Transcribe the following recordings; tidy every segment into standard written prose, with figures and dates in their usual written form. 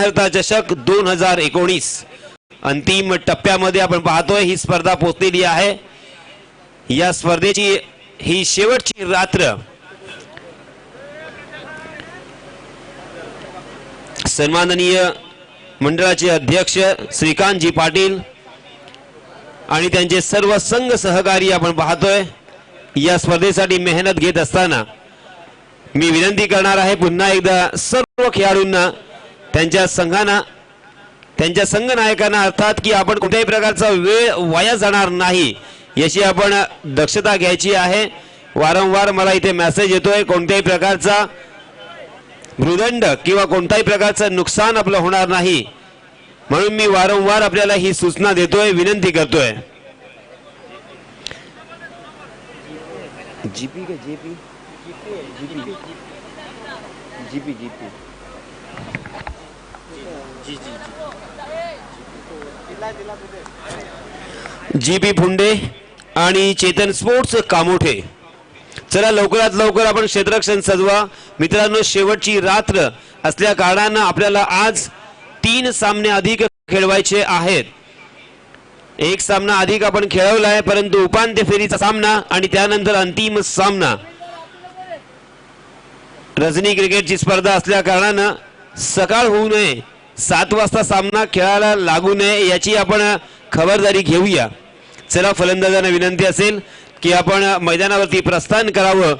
विघ्नहर्ता चषक 2019 अंतिम टप्प्यामध्ये आपण पाहतोय ही स्पर्धा पोहोचलेली आहे। या स्पर्धेची ही शेवटची रात्र सन्माननीय मंडळाचे अध्यक्ष श्रीकांतजी पाटील आणि त्यांचे सर्व संघ सहकारी आपण पाहतोय या स्पर्धेसाठी मेहनत घेत असताना मी विनंती करणार आहे पुन्हा एकदा सर्व खेळाडूंना त्यांच्या संघांना त्यांच्या संघ नायकांना अर्थात की आपण कुठल्याही प्रकारचा वेळ वाया जाणार नाही याची आपण दक्षता घ्यायची आहे। वारंवार मला इथे मेसेज येतोय कोणत्याही प्रकारचा भूदंड किंवा कोणत्याही प्रकारचं नुकसान आपलं होणार नाही म्हणून मी वारंवार आपल्याला ही सूचना देतोय विनंती करतोय। जीपी का GP GP GP GP GP Phunde आणि चेतन स्पोर्ट्स कामोठे। चला लवकरात लवकर आपण क्षेत्ररक्षण सजवा मित्रांनो। शेवटची रात्र असल्या कारणाने आपल्याला आज 3 सामने अधिक खेळवायचे आहेत। एक सामना अधिक आपण खेळवलाय परंतु उपांत्य फेरीचा सामना आणि त्यानंतर अंतिम सामना रजनी क्रिकेटची स्पर्धा असल्या कारणाने सकाळ होऊ नये 7 वाजता सामना खेळायला लागू नये याची आपण खबरदारी घेऊया। चला फलंदाजांना विनंती असेल की आपण मैदानावरती प्रस्थान करावं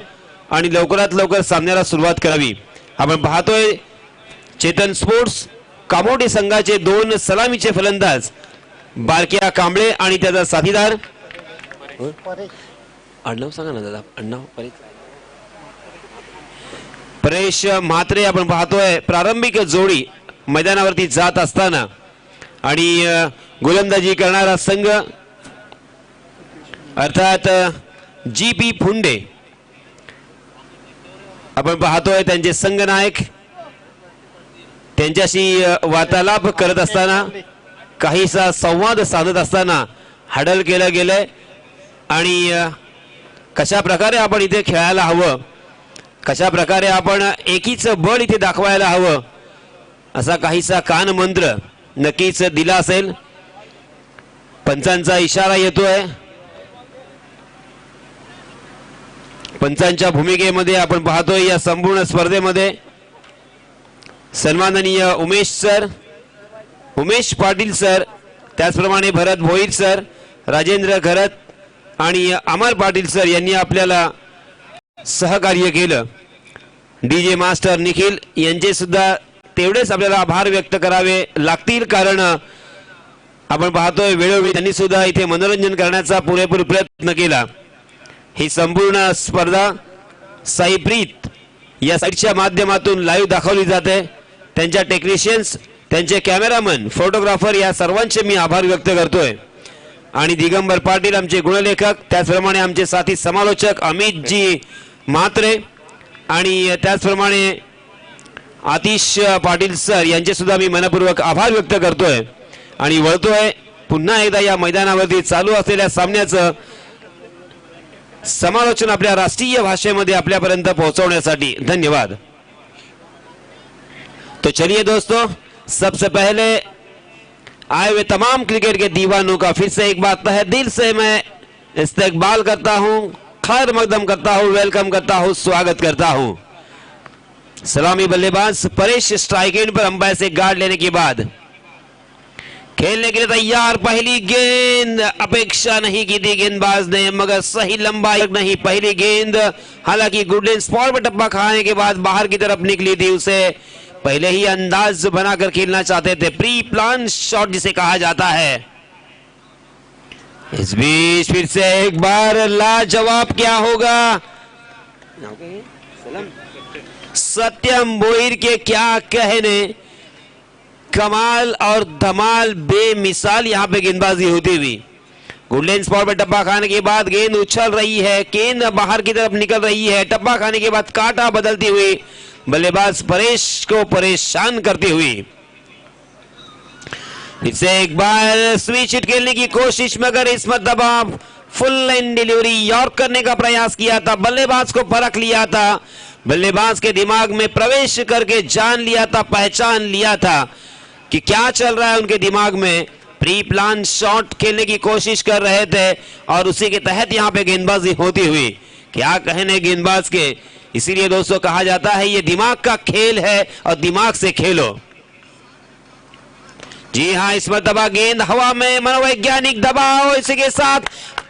आणि लवकरात लवकर सामन्याला सुरुवात करावी। आपण पाहतोय चेतन स्पोर्ट्स कामोठे संघाचे 2 सलामीचे फलंदाज बारक्या कांबळे आणि त्याचा साथीदार आडनाव सांगा ना दादा आडनाव परेश म्हात्रे। आपण पाहतोय प्रारंभिक जोडी मैदानावरती जात असताना आणि गोलंदाजी करणारा संघ अर्थात जीपी फुंडे। आपण पाहतोय त्यांचे संघ नायक त्यांच्याशी वार्तालाप करत असताना काहीसा संवाद साधत असताना हडल केलं गेलंय आणि कशा प्रकारे आपण इथे खेळायला हवं कशा प्रकारे आपण एकीचं बळ इथे दाखवायला हवं असा काहीसा कान मंत्र नक्कीच दिला असेल। पंचांचा इशारा येतोय। पंचांच्या भूमिकेमध्ये आपण पाहतोय या संपूर्ण स्पर्धेमध्ये सन्माननीय उमेश पाटील सर त्याचप्रमाणे भरत भोईर सर राजेंद्र घरत आणि अमर पाटील सर यांनी आपल्याला सहकार्य केलं। डीजे मास्टर निखिल यांचे सुद्धा तेवढेच आपल्याला आभार व्यक्त करावे लागतील कारण आपण पाहतोय वेळोवेळी त्यांनी सुद्धा इथे मनोरंजन करण्याचा पुरेपूर प्रयत्न केला। ही संपूर्ण स्पर्धा साईप्रीत या साइटच्या माध्यमातून लाईव्ह दाखवली जाते। त्यांच्या टेक्निशियन्स त्यांचे कॅमेरामन फोटोग्राफर या सर्वांचे मी आभार व्यक्त करतोय आणि दिगंबर पाटील आमचे गुणलेखक त्याचप्रमाणे आमचे साथी समालोचक अमित जी म्हात्रे आणि त्याचप्रमाणे आतिश पाटील सर यांचे सुद्धा मी मनपूर्वक आभार व्यक्त करतोय आणि वळतोय पुन्हा एकदा या मैदानावरती चालू असलेल्या सामन्याचं समालोचन आपल्या राष्ट्रीय भाषेमध्ये आपल्यापर्यंत पोहोचवण्यासाठी धन्यवाद। तो चलिए दोस्तों सबसे पहले आए हुए तमाम क्रिकेट के दीवानों का फिर से एक बार तहे दिल से मैं इस्तकबाल करता हूं खैर मकदम करता हूं वेलकम करता हूं स्वागत करता हूं। सलामी बल्लेबाज परेश स्ट्राइक एंड पर अंपायर से गार्ड लेने के बाद खेलने के लिए तैयार। पहली गेंद अपेक्षा नहीं की थी गेंदबाज ने मगर सही लंबाई नहीं। पहली गेंद हालांकि गुडलैंड स्पॉट पर टप्पा खाने के बाद बाहर की तरफ निकली थी। उसे पहले ही अंदाज बनाकर खेलना चाहते थे प्री प्लान शॉट जिसे कहा जाता है। इस बीच फिर से एक बार लाजवाब क्या होगा सत्यम बोईर के क्या कहने कमाल और धमाल बेमिसाल यहां पे गेंदबाजी होती हुई। गुडलैंड स्पॉट पर टप्पा खाने के बाद गेंद उछल रही है गेंद बाहर की तरफ निकल रही है। टप्पा खाने के बाद काटा बदलती हुई बल्लेबाज परेश को परेशान करती हुई इसे एक बार स्विच हिट खेलने की कोशिश मगर इस मरतबा फुल लाइन डिलीवरी यॉर्क करने का प्रयास किया था। बल्लेबाज को परख लिया था बल्लेबाज के दिमाग में प्रवेश करके जान लिया था पहचान लिया था कि क्या चल रहा है उनके दिमाग में। प्री प्लान शॉट खेलने की कोशिश कर रहे थे और उसी के तहत यहां पे गेंदबाजी होती हुई। क्या कहने गेंदबाज के। इसीलिए दोस्तों कहा जाता है ये दिमाग का खेल है और दिमाग से खेलो। जी हां, इस मरतबा गेंद हवा में, मनोवैज्ञानिक दबाव, इसी के साथ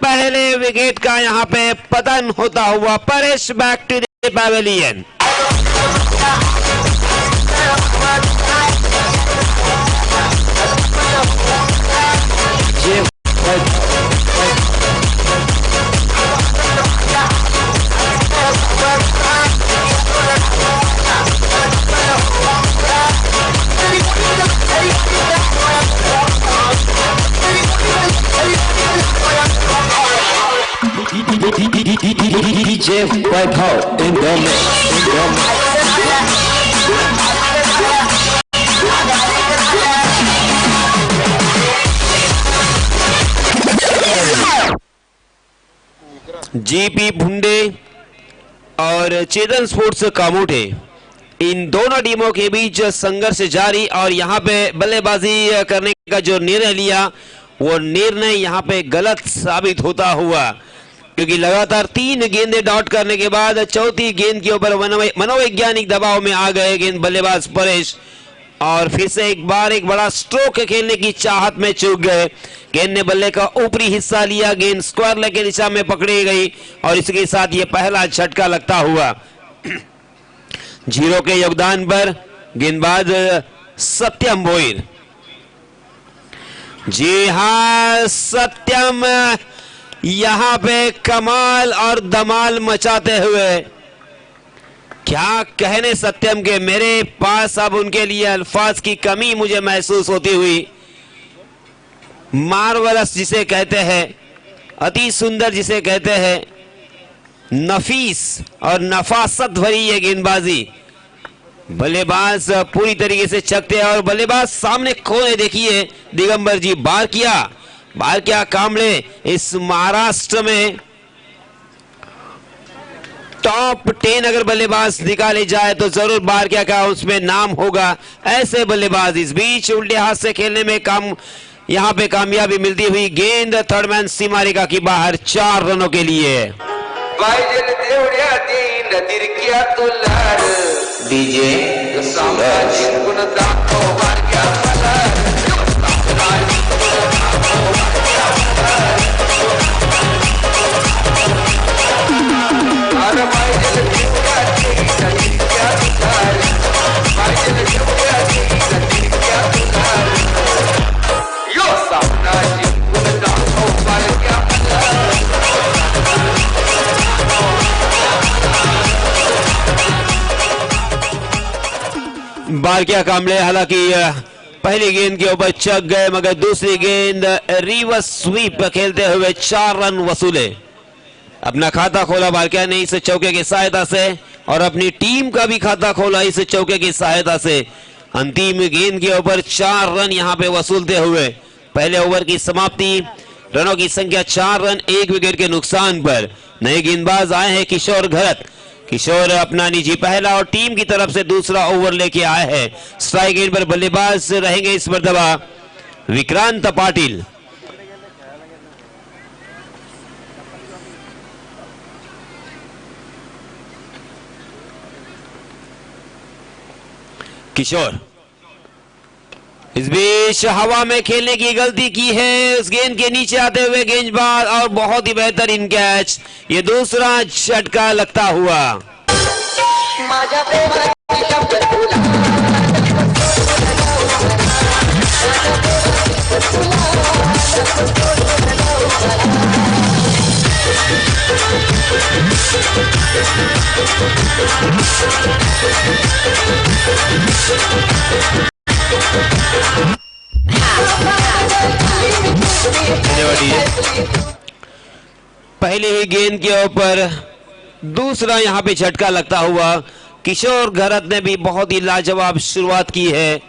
पहले विकेट का यहां पे पतन होता हुआ। Paresh back to the pavilion. DJ Webho in the mix. GP Bhunde और चेतन स्पोर्ट्स कामोटे, इन दोनों टीमों के बीच संघर्ष जारी। और यहां पे बल्लेबाजी करने का जो निर्णय लिया वो निर्णय यहां पे गलत साबित होता हुआ, क्योंकि लगातार 3 गेंदें डॉट करने के बाद चौथी गेंद के ऊपर मनोवैज्ञानिक दबाव में आ गए गेंद बल्लेबाज परेश और फिर से एक बार एक बड़ा स्ट्रोक खेलने की चाहत में चूक गए। गेंद ने बल्ले का ऊपरी हिस्सा लिया, गेंद स्क्वायर लेग की दिशा में पकड़ी गई और इसके साथ ये पहला झटका लगता हुआ। 0 के योगदान पर गेंदबाज सत्यम भोईर। जी हां, सत्यम यहां पे कमाल और धमाल मचाते हुए। क्या कहने सत्यम के, मेरे पास अब उनके लिए अल्फाज की कमी मुझे महसूस होती हुई। मार्वलस जिसे कहते हैं, अति सुंदर जिसे कहते हैं, नफीस और नफासत भरी ये गेंदबाजी। बल्लेबाज पूरी तरीके से चकते हैं और बल्लेबाज सामने कोने देखिए दिगंबर जी। बार किया कामले इस महाराष्ट्र में टॉप 10 अगर बल्लेबाज निकाले जाए तो जरूर बार क्या का उसमें नाम होगा। ऐसे बल्लेबाज इस बीच उल्टे हाथ से खेलने में यहां पे कामयाबी मिलती हुई। गेंद थर्ड मैन सीमा रेखा की बाहर 4 रनों के लिए। DJ बार क्या कामले हालांकि पहली गेंद के ऊपर चक गए, मगर दूसरी गेंद रिवर्स स्वीप खेलते हुए 4 रन वसूले। अपना खाता खोला बारकिया ने इस चौके की सहायता से और अपनी टीम का भी खाता खोला इस चौके की सहायता से। अंतिम गेंद के ऊपर 4 रन यहां पे वसूलते हुए पहले ओवर की समाप्ति। रनों की संख्या 4 रन 1 विकेट के नुकसान पर। नए गेंदबाज आए हैं किशोर घरत। किशोर अपना निजी पहला और टीम की तरफ से दूसरा ओवर लेके आए हैं। स्ट्राइक एंड पर बल्लेबाज रहेंगे इस मर्तबा विक्रांत पाटिल। किशोर इस बीच हवा में खेलने की गलती की है, उस गेंद के नीचे आते हुए गेंदबाज और बहुत ही बेहतरीन कैच। ये दूसरा झटका लगता हुआ। पहले ही गेंद के ऊपर दूसरा यहां पे झटका लगता हुआ। किशोर घरत ने भी बहुत ही लाजवाब शुरुआत की है।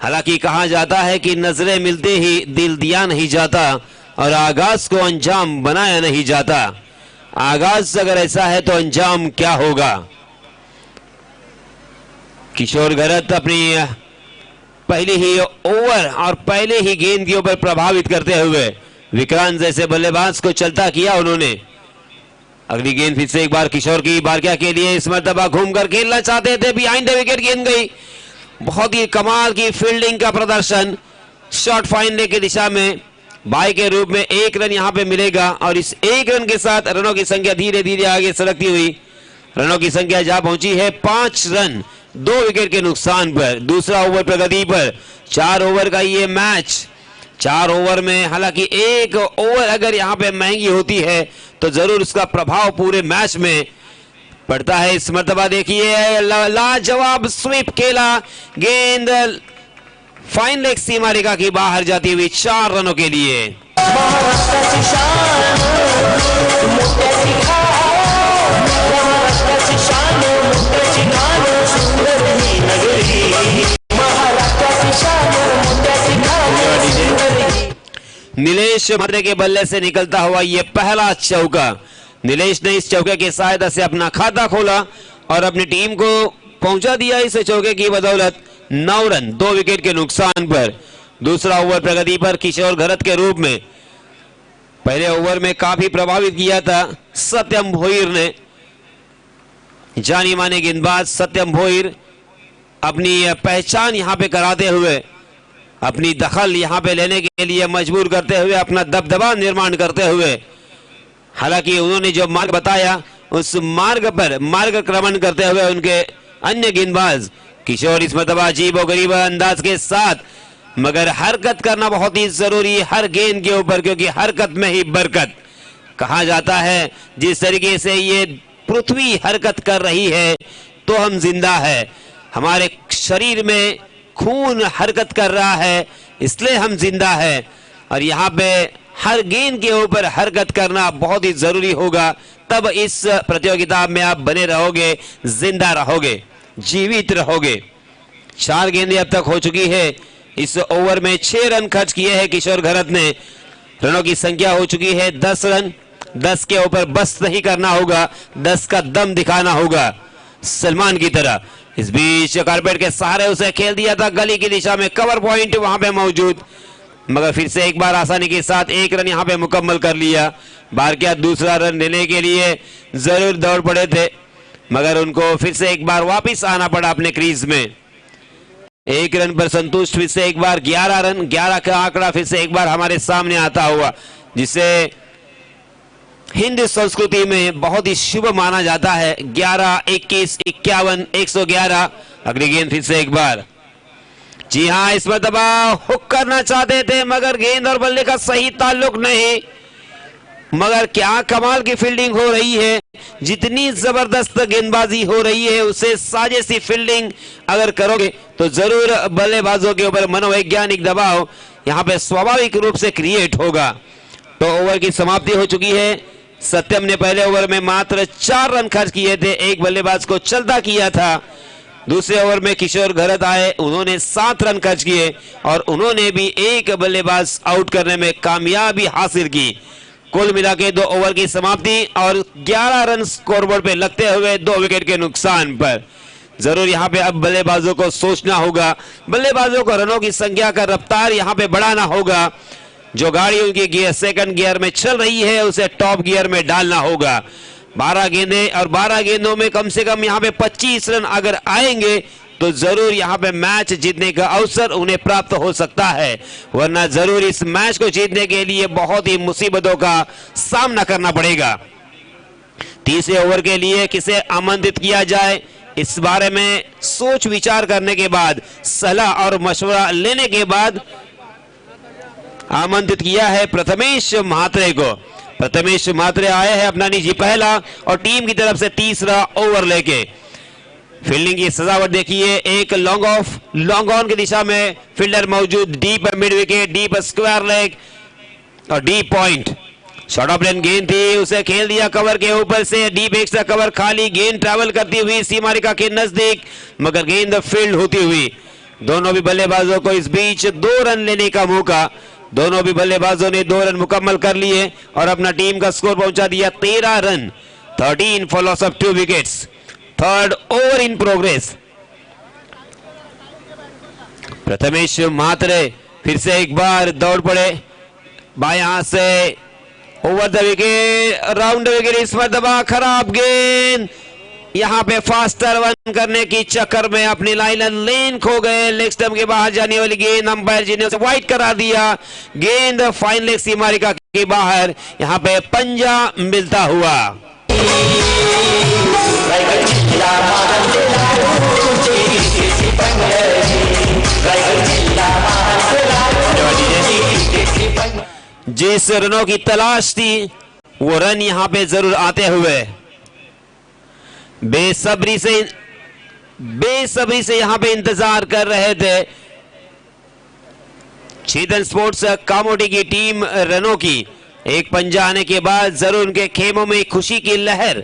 हालांकि कहा जाता है कि नजरें मिलते ही दिल दिया नहीं जाता और आगाज को अंजाम बनाया नहीं जाता। आगाज अगर ऐसा है तो अंजाम क्या होगा। किशोर घरत अपनी पहले ही ओवर और पहले ही गेंद के ऊपर प्रभावित करते हुए विक्रांत जैसे बल्लेबाज को चलता किया उन्होंने। अगली गेंद फिर से एक बार किशोर की बारकिया के लिए, इस मर्तबा घूमकर खेलना चाहते थे, बिहाइंड द विकेट गेंद गई। बहुत ही कमाल की फील्डिंग का प्रदर्शन, शॉर्ट फाइनल की दिशा में बाई के रूप में 1 रन यहां पे मिलेगा और इस 1 रन के साथ रनों की संख्या धीरे धीरे आगे सरकती हुई रनों की संख्या जहां पहुंची है 5 रन 2 विकेट के नुकसान पर। दूसरा ओवर प्रगति पर, 4 ओवर का ये मैच, 4 ओवर में हालांकि 1 ओवर अगर यहां पे महंगी होती है तो जरूर उसका प्रभाव पूरे मैच में पड़ता है। इस मर्तबा देखिए लाजवाब स्वीप खेला, गेंद फाइन लेग सीमा रेखा की बाहर जाती हुई 4 रनों के लिए। नीलेश म्हात्रे के बल्ले से निकलता हुआ यह पहला चौका। नीलेश ने इस चौके की सहायता से अपना खाता खोला और अपनी टीम को पहुंचा दिया इस चौके की बदौलत 9 रन 2 विकेट के नुकसान पर। दूसरा ओवर प्रगति पर किशोर घरत के रूप में पहले ओवर में काफी प्रभावित किया था सत्यम भोईर ने। जानी माने गेंदबाज सत्यम भोईर अपनी पहचान यहां पे कराते हुए, अपनी दखल यहां पे लेने के लिए मजबूर करते हुए, अपना दबदबा निर्माण करते हुए, हालांकि उन्होंने जो मार्ग बताया उस मार्ग पर मार्गक्रमण करते हुए उनके अन्य गेंदबाज किशोर इस मर्तबा अजीबो गरीब अंदाज के साथ, मगर हरकत करना बहुत ही जरूरी है हर गेंद के ऊपर, क्योंकि हरकत में ही बरकत कहा जाता है। जिस तरीके से ये पृथ्वी हरकत कर रही है तो हम जिंदा है, हमारे शरीर में खून हरकत कर रहा है इसलिए हम जिंदा है। और यहाँ पे हर गेंद के ऊपर हरकत करना बहुत ही जरूरी होगा, तब इस प्रतियोगिता में आप बने रहोगे, जिंदा रहोगे, जीवित रहोगे। 4 गेंदें अब तक हो चुकी है। इस ओवर में 6 रन खर्च किए हैं किशोर घरत ने। रनों की संख्या हो चुकी है 10 रन। 10 के ऊपर बस नहीं करना होगा, 10 का दम दिखाना होगा सलमान की तरह। इस बीच कारपेट के सहारे उसे खेल दिया था गली की दिशा में, कवर पॉइंट वहां पे मौजूद, मगर फिर से एक बार आसानी के साथ 1 रन यहां पे मुकम्मल कर लिया। बारकिया दूसरा रन लेने के लिए जरूर दौड़ पड़े थे, मगर उनको फिर से एक बार वापस आना पड़ा अपने क्रीज में। 1 रन पर संतुष्ट, फिर से एक बार 11 रन, 11 का आंकड़ा फिर से एक बार हमारे सामने आता हुआ, जिसे हिंदी संस्कृति में बहुत ही शुभ माना जाता है। 11, 21, 51, 111। अगली गेंद फिर से एक बार, जी हां इस मर्तबा हुक करना चाहते थे मगर गेंद और बल्ले का सही ताल्लुक नहीं। मगर क्या कमाल की फील्डिंग हो रही है, जितनी जबरदस्त गेंदबाजी हो रही है उसे साजिशी फील्डिंग अगर करोगे तो जरूर बल्लेबाजों के ऊपर मनोवैज्ञानिक दबाव यहां पे स्वाभाविक रूप से क्रिएट होगा। तो ओवर की समाप्ति हो चुकी है। सत्यम ने पहले ओवर में मात्र 4 रन खर्च किए थे, एक बल्लेबाज को चलता किया था। दूसरे ओवर में किशोर घरत आए, उन्होंने 7 रन खर्च किए और उन्होंने भी एक बल्लेबाज आउट करने में कामयाबी हासिल की। कुल मिला के 2 ओवर की समाप्ति और 11 रन स्कोरबोर्ड पे लगते हुए 2 विकेट के नुकसान पर। जरूर यहां पे अब बल्लेबाजों को सोचना होगा, बल्लेबाजों को रनों की संख्या का रफ्तार यहां पे बढ़ाना होगा। जो गाड़ी उनकी गियर सेकंड गियर में चल रही है उसे टॉप गियर में डालना होगा। 12 गेंदें और 12 गेंदों में कम से कम यहां पे 25 रन अगर आएंगे तो जरूर यहां पे मैच जीतने का अवसर उन्हें प्राप्त हो सकता है, वरना जरूर इस मैच को जीतने के लिए बहुत ही मुसीबतों का सामना करना पड़ेगा। तीसरे ओवर के लिए किसे आमंत्रित किया जाए, इस बारे में सोच विचार करने के बाद, सलाह और मशवरा लेने के बाद आमंत्रित किया है प्रथमेश म्हात्रे को। प्रथमेश म्हात्रे आए हैं अपना निजी पहला और टीम की तरफ से तीसरा ओवर लेके। फील्डिंग की सजावट देखिए, एक लॉन्ग ऑफ, लॉन्ग ऑन की दिशा में फील्डर मौजूद, deep mid wicket, deep square leg और डीप पॉइंट। शॉर्ट ऑफ लेन गेंद थी, उसे खेल दिया कवर के ऊपर से, डीप एक्स्ट्रा कवर खाली, गेंद ट्रैवल करती हुई सीमा रेखा के नजदीक, मगर गेंद फील्ड होती हुई। दोनों भी बल्लेबाजों को इस बीच 2 रन लेने का मौका। दोनों भी बल्लेबाजों ने 2 रन मुकम्मल कर लिए और अपना टीम का स्कोर पहुंचा दिया 13 run, 13 for loss of 2 wickets. Third over in progress. Prathamesh Mhatre फिर से एक बार दौड़ पड़े, बाएं हाथ से over the wicket, round the wicket. इस मरतबा खराब गेंद, यहां पे फास्टर वन करने की चक्कर में अपनी लाइन लेन खो गए। लेग स्टंप के बाहर जाने वाली गेंद अंपायर जी ने उसे वाइड करा दिया। गेंद फाइन लेग सीमारेखा के बाहर, यहां पे पंजा मिलता हुआ। जिस रनों की तलाश थी वो रन यहां पे जरूर आते हुए, बेसब्री से यहां पे इंतजार कर रहे थे चेतन स्पोर्ट्स कामोटी की टीम। रनों की एक पंजा आने के बाद जरूर उनके खेमों में खुशी की लहर,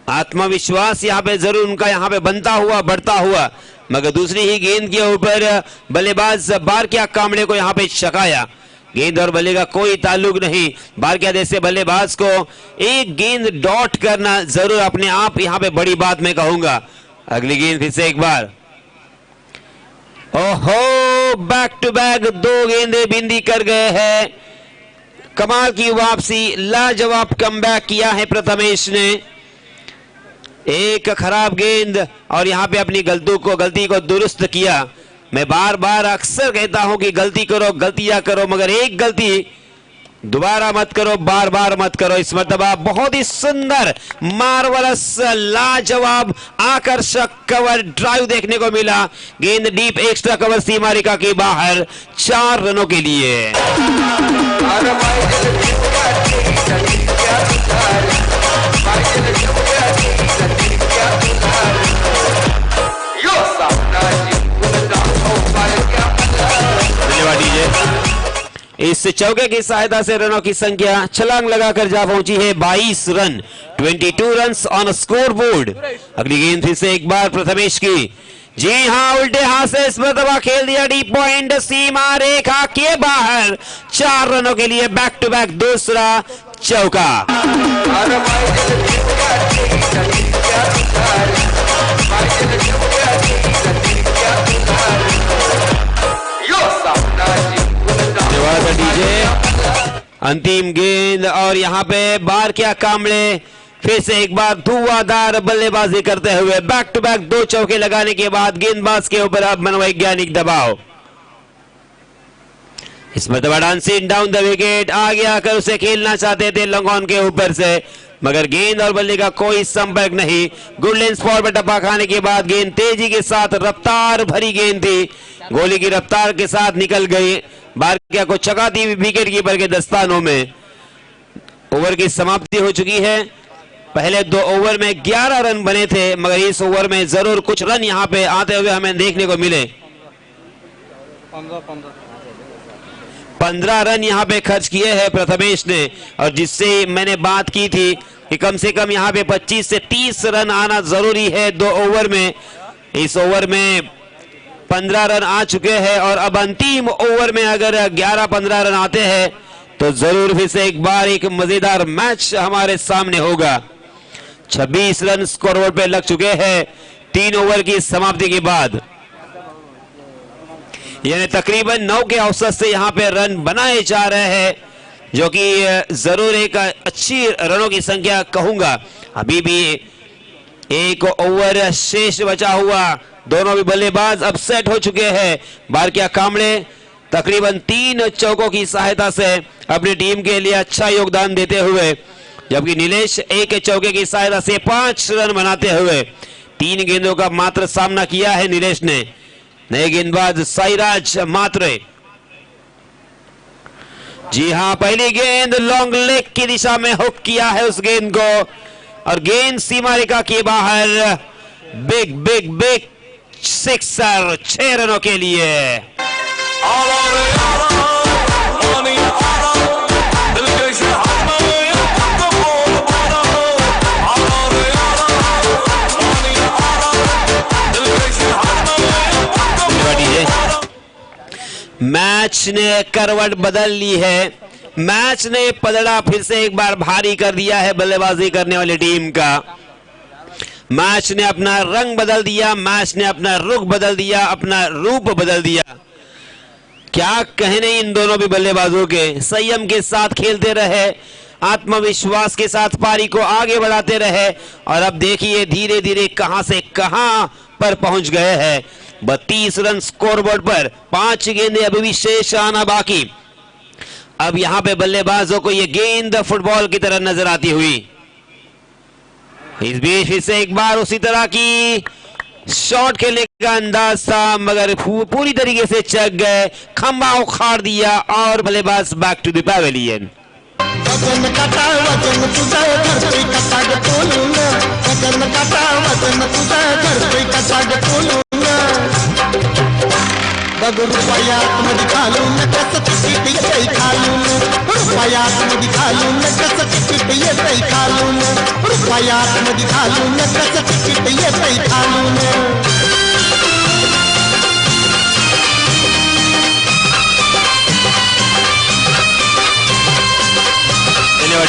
आत्मविश्वास यहां पे जरूर उनका यहां पे बनता हुआ बढ़ता हुआ, मगर दूसरी ही गेंद के ऊपर बल्लेबाज बारकिया कामड़े को यहां पे छकाया। गेंद और बल्ले का कोई ताल्लुक नहीं, बारकिया जैसे बल्लेबाज को एक गेंद डॉट करना जरूर अपने आप यहां पे बड़ी बात मैं कहूंगा। अगली गेंद फिर से एक बार, ओहो, बैक टू बैक 2 गेंदे बिंदी कर गए हैं। कमाल की वापसी, लाजवाब कमबैक किया है प्रथमेश ने। एक खराब गेंद और यहां पे अपनी गलती को दुरुस्त किया। मैं बार बार अक्सर कहता हूं कि गलती करो, गलतियां करो, मगर एक गलती दोबारा मत करो, बार बार मत करो। इस मर्तबा बहुत ही सुंदर, मार्वलस, लाजवाब, आकर्षक कवर ड्राइव देखने को मिला। गेंद डीप एक्स्ट्रा कवर सीमारेखा के बाहर, 4 रनों के लिए। इस चौके की सहायता से रनों की संख्या छलांग लगाकर जा पहुंची है 22 run, 22 runs on score board. अगली गेंद फिर से एक बार प्रथमेश की, जी हां, उल्टे हाथ से इस मरतबा खेल दिया डीप पॉइंट सीमा रेखा के बाहर, 4 रनों के लिए बैक टू बैक दूसरा चौका। अंतिम गेंद और यहां पे बारकिया कामड़े फिर से एक बार धुआंधार बल्लेबाजी करते हुए बैक टू बैक 2 चौके लगाने के बाद गेंदबाज के ऊपर अब मनोवैज्ञानिक दबाव। इस मरतबा डांसिंग डाउन द विकेट, आगे आकर उसे खेलना चाहते थे लॉन्ग ऑन के ऊपर से, मगर गेंद और बल्ले का कोई संपर्क नहीं। गुड लेंथ स्पॉट पर टप्पा खाने के बाद गेंद तेजी के साथ, रफ्तार भरी गेंद थी, गोली की रफ्तार के साथ निकल गई। बारकिया को चकाती हुई विकेट कीपर के दस्तानों में। ओवर की समाप्ति हो चुकी है। पहले 2 ओवर में 11 रन बने थे, मगर इस ओवर में जरूर कुछ रन यहां पे आते हुए हमें देखने को मिले। 15 रन यहां पे खर्च किए हैं प्रथमेश ने, और जिससे मैंने बात की थी कि कम से कम यहां पे 25 से 30 रन आना जरूरी है 2 ओवर में। इस ओवर में 15 रन आ चुके हैं, और अब अंतिम ओवर में अगर 11-15 रन आते हैं तो जरूर फिर से एक बार एक मजेदार मैच हमारे सामने होगा। 26 रन स्कोरबोर्ड पे लग चुके हैं 3 ओवर की समाप्ति के बाद, यानी तकरीबन 9 के औसत से यहां पे रन बनाए जा रहे हैं, जो कि जरूर एक अच्छी रनों की संख्या कहूंगा। अभी भी 1 ओवर शेष बचा हुआ, दोनों भी बल्लेबाज अब सेट हो चुके हैं। बारकिया कामड़े तकरीबन 3 चौकों की सहायता से अपनी टीम के लिए अच्छा योगदान देते हुए, जबकि नीलेश 1 चौके की सहायता से 5 रन बनाते हुए 3 गेंदों का मात्र सामना किया है नीलेश ने। नए गेंदबाज साईराज मात्रे, जी हां, पहली गेंद लॉन्ग लेग की दिशा में हुक किया है उस गेंद को, और गेंद सीमा रेखा के बाहर, बिग बिग बिग सिक्सर, 6 रनों के लिए। मैच ने करवट बदल ली है, मैच ने पलड़ा फिर से एक बार भारी कर दिया है बल्लेबाजी करने वाली टीम का। मैच ने अपना रंग बदल दिया, मैच ने अपना रुख बदल दिया, अपना रूप बदल दिया। क्या कहने इन दोनों भी बल्लेबाजों के, संयम के साथ खेलते रहे, आत्मविश्वास के साथ पारी को आगे बढ़ाते रहे और अब देखिए धीरे धीरे कहां से कहां पर पहुंच गए हैं। 32 रन स्कोरबोर्ड पर, 5 गेंदें अभी भी शेष आना बाकी। अब यहां पे बल्लेबाजों को यह गेंद फुटबॉल की तरह नजर आती हुई। इस बीच फिर से एक बार उसी तरह की शॉट खेलने का अंदाज था, मगर पूरी तरीके से चक गए, खंबा उखाड़ दिया और बल्लेबाज बैक टू द पैवेलियन। वजन काटा वजन तुझा धरती कसा ग तोलून, वजन काटा वजन तुझा धरती कसा ग तोलून, बघ रुपयात मध्ये घालून कसं तिकीट येतंय खालून, रुपयात मध्ये घालून कसं तिकीट येतंय खालून, रुपयात मध्ये घालून कसं तिकीट येतंय खालून।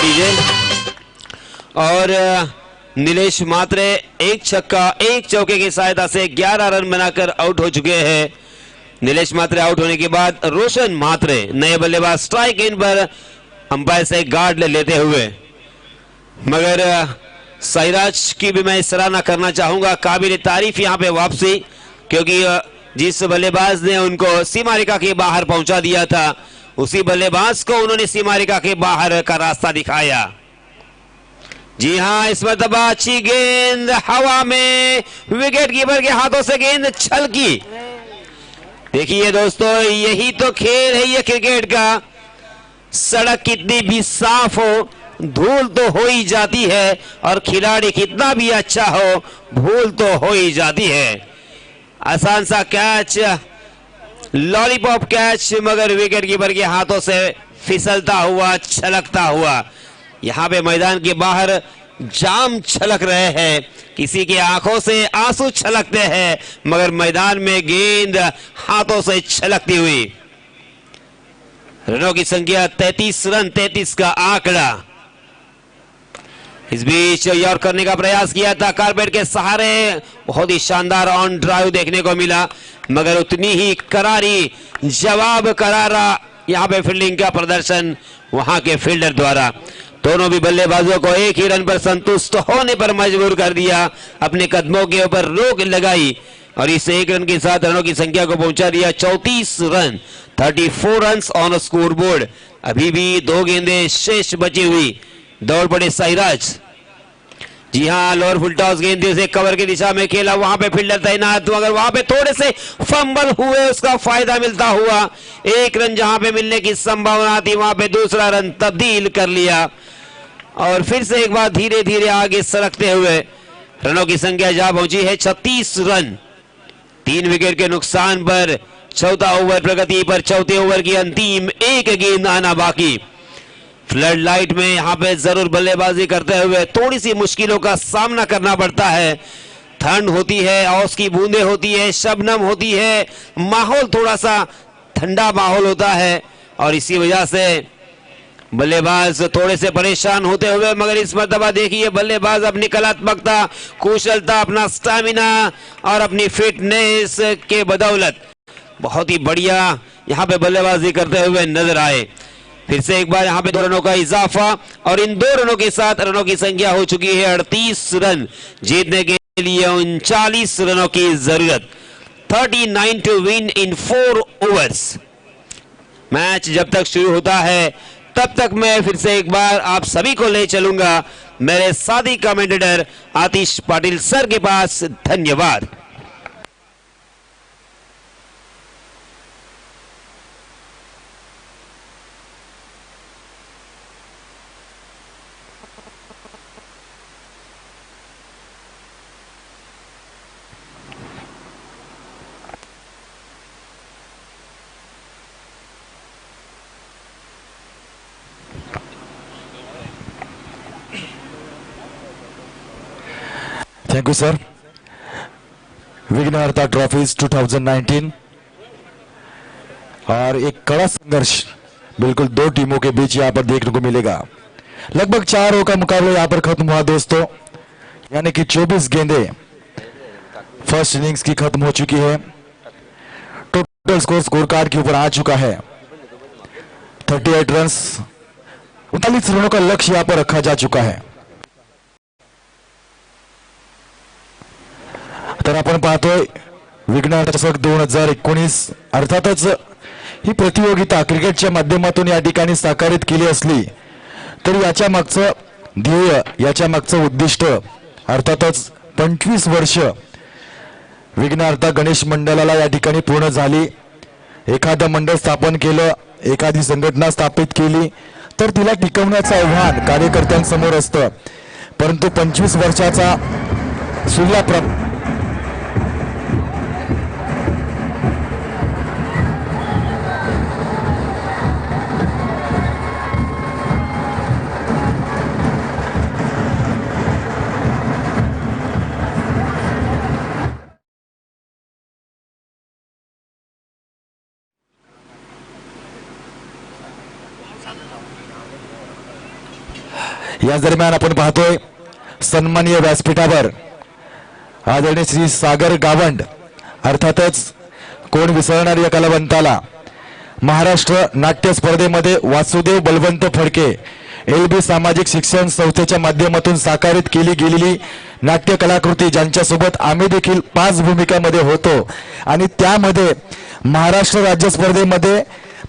डीजे और नीलेश मात्रे एक छक्का एक चौके की सहायता से 11 रन बनाकर आउट हो चुके हैं। नीलेश मात्रे आउट होने के बाद रोशन मात्रे नए बल्लेबाज स्ट्राइक इन पर अंपायर से गार्ड लेते हुए, मगर साइराज की भी मैं सराहना करना चाहूंगा, काबिल तारीफ यहां पे वापसी, क्योंकि जिस बल्लेबाज ने उनको सीमा रेखा के बाहर पहुंचा दिया था उसी बल्लेबाज को उन्होंने सीमा रेखा के बाहर का रास्ता दिखाया। जी हां, इस मरतबा अच्छी गेंद हवा में, विकेट कीपर के हाथों से गेंद छलकी। देखिए दोस्तों, यही तो खेल है ये क्रिकेट का। सड़क कितनी भी साफ हो, धूल तो हो ही जाती है, और खिलाड़ी कितना भी अच्छा हो, भूल तो हो ही जाती है। आसान सा कैच, लॉलीपॉप कैच, मगर विकेट कीपर के हाथों से फिसलता हुआ, छलकता हुआ। यहां पे मैदान के बाहर जाम छलक रहे हैं, किसी की आंखों से आंसू छलकते हैं, मगर मैदान में गेंद हाथों से छलकती हुई। रनों की संख्या 33 रन, 33 का आंकड़ा। इस बीच यॉर्क करने का प्रयास किया था, कारपेट के सहारे बहुत ही शानदार ऑन ड्राइव देखने को मिला, मगर उतनी ही करारी जवाब करारा यहां पे फील्डिंग का प्रदर्शन वहां के फील्डर द्वारा। दोनों भी बल्लेबाजों को एक ही रन पर संतुष्ट होने पर मजबूर कर दिया, अपने कदमों के ऊपर रोक लगाई और इस एक रन के साथ रनों की संख्या को पहुंचा दिया 34 run, 34 run on score board. अभी भी 2 गेंदें शेष बची हुई। दौड़ पड़े साइराज। जी हां, लोअर फुल टॉस गेंद से कवर की दिशा में खेला, वहां पे फील्डर तैनात, मगर वहां पे थोड़े से फंबल हुए, उसका फायदा मिलता हुआ। एक रन जहां पे मिलने की संभावना थी, वहां पे दूसरा रन तब्दील कर लिया और फिर से एक बार धीरे धीरे आगे सरकते हुए रनों की संख्या जहां पहुंची है 36 रन। 3 विकेट के नुकसान पर चौथा ओवर प्रगति पर, चौथे ओवर की अंतिम एक गेंद आना बाकी। फ्लड लाइट में यहां पे जरूर बल्लेबाजी करते हुए थोड़ी सी मुश्किलों का सामना करना पड़ता है। ठंड होती है, औस की बूंदें होती है, शबनम होती है, माहौल थोड़ा सा ठंडा माहौल होता है और इसी वजह से बल्लेबाज थोड़े से परेशान होते हुए, मगर इस मर्तबा देखिए बल्लेबाज अपनी कलात्मकता, कुशलता, अपना स्टैमिना और अपनी फिटनेस के बदौलत बहुत ही बढ़िया यहां पे बल्लेबाजी करते हुए नजर आए। फिर से एक बार यहां पे 2 रनों का इजाफा और इन 2 रनों के साथ रनों की संख्या हो चुकी है 38 रन। जीतने के लिए 39 रनों की जरूरत, 39 to win in 4 overs. Match जब तक शुरू होता है तब तक मैं फिर से एक बार आप सभी को ले चलूंगा मेरे साथी कमेंटेटर आतिश पाटिल सर के पास। धन्यवाद। Thank you sir. विघ्नहर्ता ट्रॉफीज 2019 और एक कड़ा संघर्ष बिल्कुल 2 टीमों के बीच यहां पर देखने को मिलेगा। लगभग 4 ओवर का मुकाबला यहां पर खत्म हुआ दोस्तों। यानी कि 24 गेंदे फर्स्ट इनिंग्स की खत्म हो चुकी है। टोटल स्कोर कार्ड के ऊपर आ चुका है 38 रन। 39 रनों का लक्ष्य यहां पर रखा जा चुका है। तर आपण पाहतोय विघ्नहर्ता चषक 2019 अर्थातच ही प्रतियोगिता क्रिकेटच्या माध्यमातून या ठिकाणी साकारित केली असली तरी याच्या मागचं ध्येय, याच्या मागचं उद्दिष्ट अर्थातच 25 वर्ष विघ्नहर्ता गणेश मंडळाला या ठिकाणी पूर्ण झाली। एखादं मंडळ स्थापन केलं, एखादी संघटना स्थापित केली तर तिला टिकवण्याचं आव्हान कार्यकर्त्यांसमोर असतं, परंतु 25 वर्षाचा सूर्या याच दरम्यान आपण पाहतोय सन्माननीय व्यासपीठावर आदरणीय श्री सागर गावंड अर्थातच कोण विसरणार या कलावंताला महाराष्ट्र नाट्य स्पर्धेमध्ये वासुदेव बलवंत फडके LB सामाजिक शिक्षण संस्थेच्या माध्यमातून साकारित केली गेलेली नाट्य कलाकृती ज्यांच्यासोबत आम्ही देखील 5 भूमिकामध्ये होतो आणि त्यामध्ये महाराष्ट्र राज्य स्पर्धेमध्ये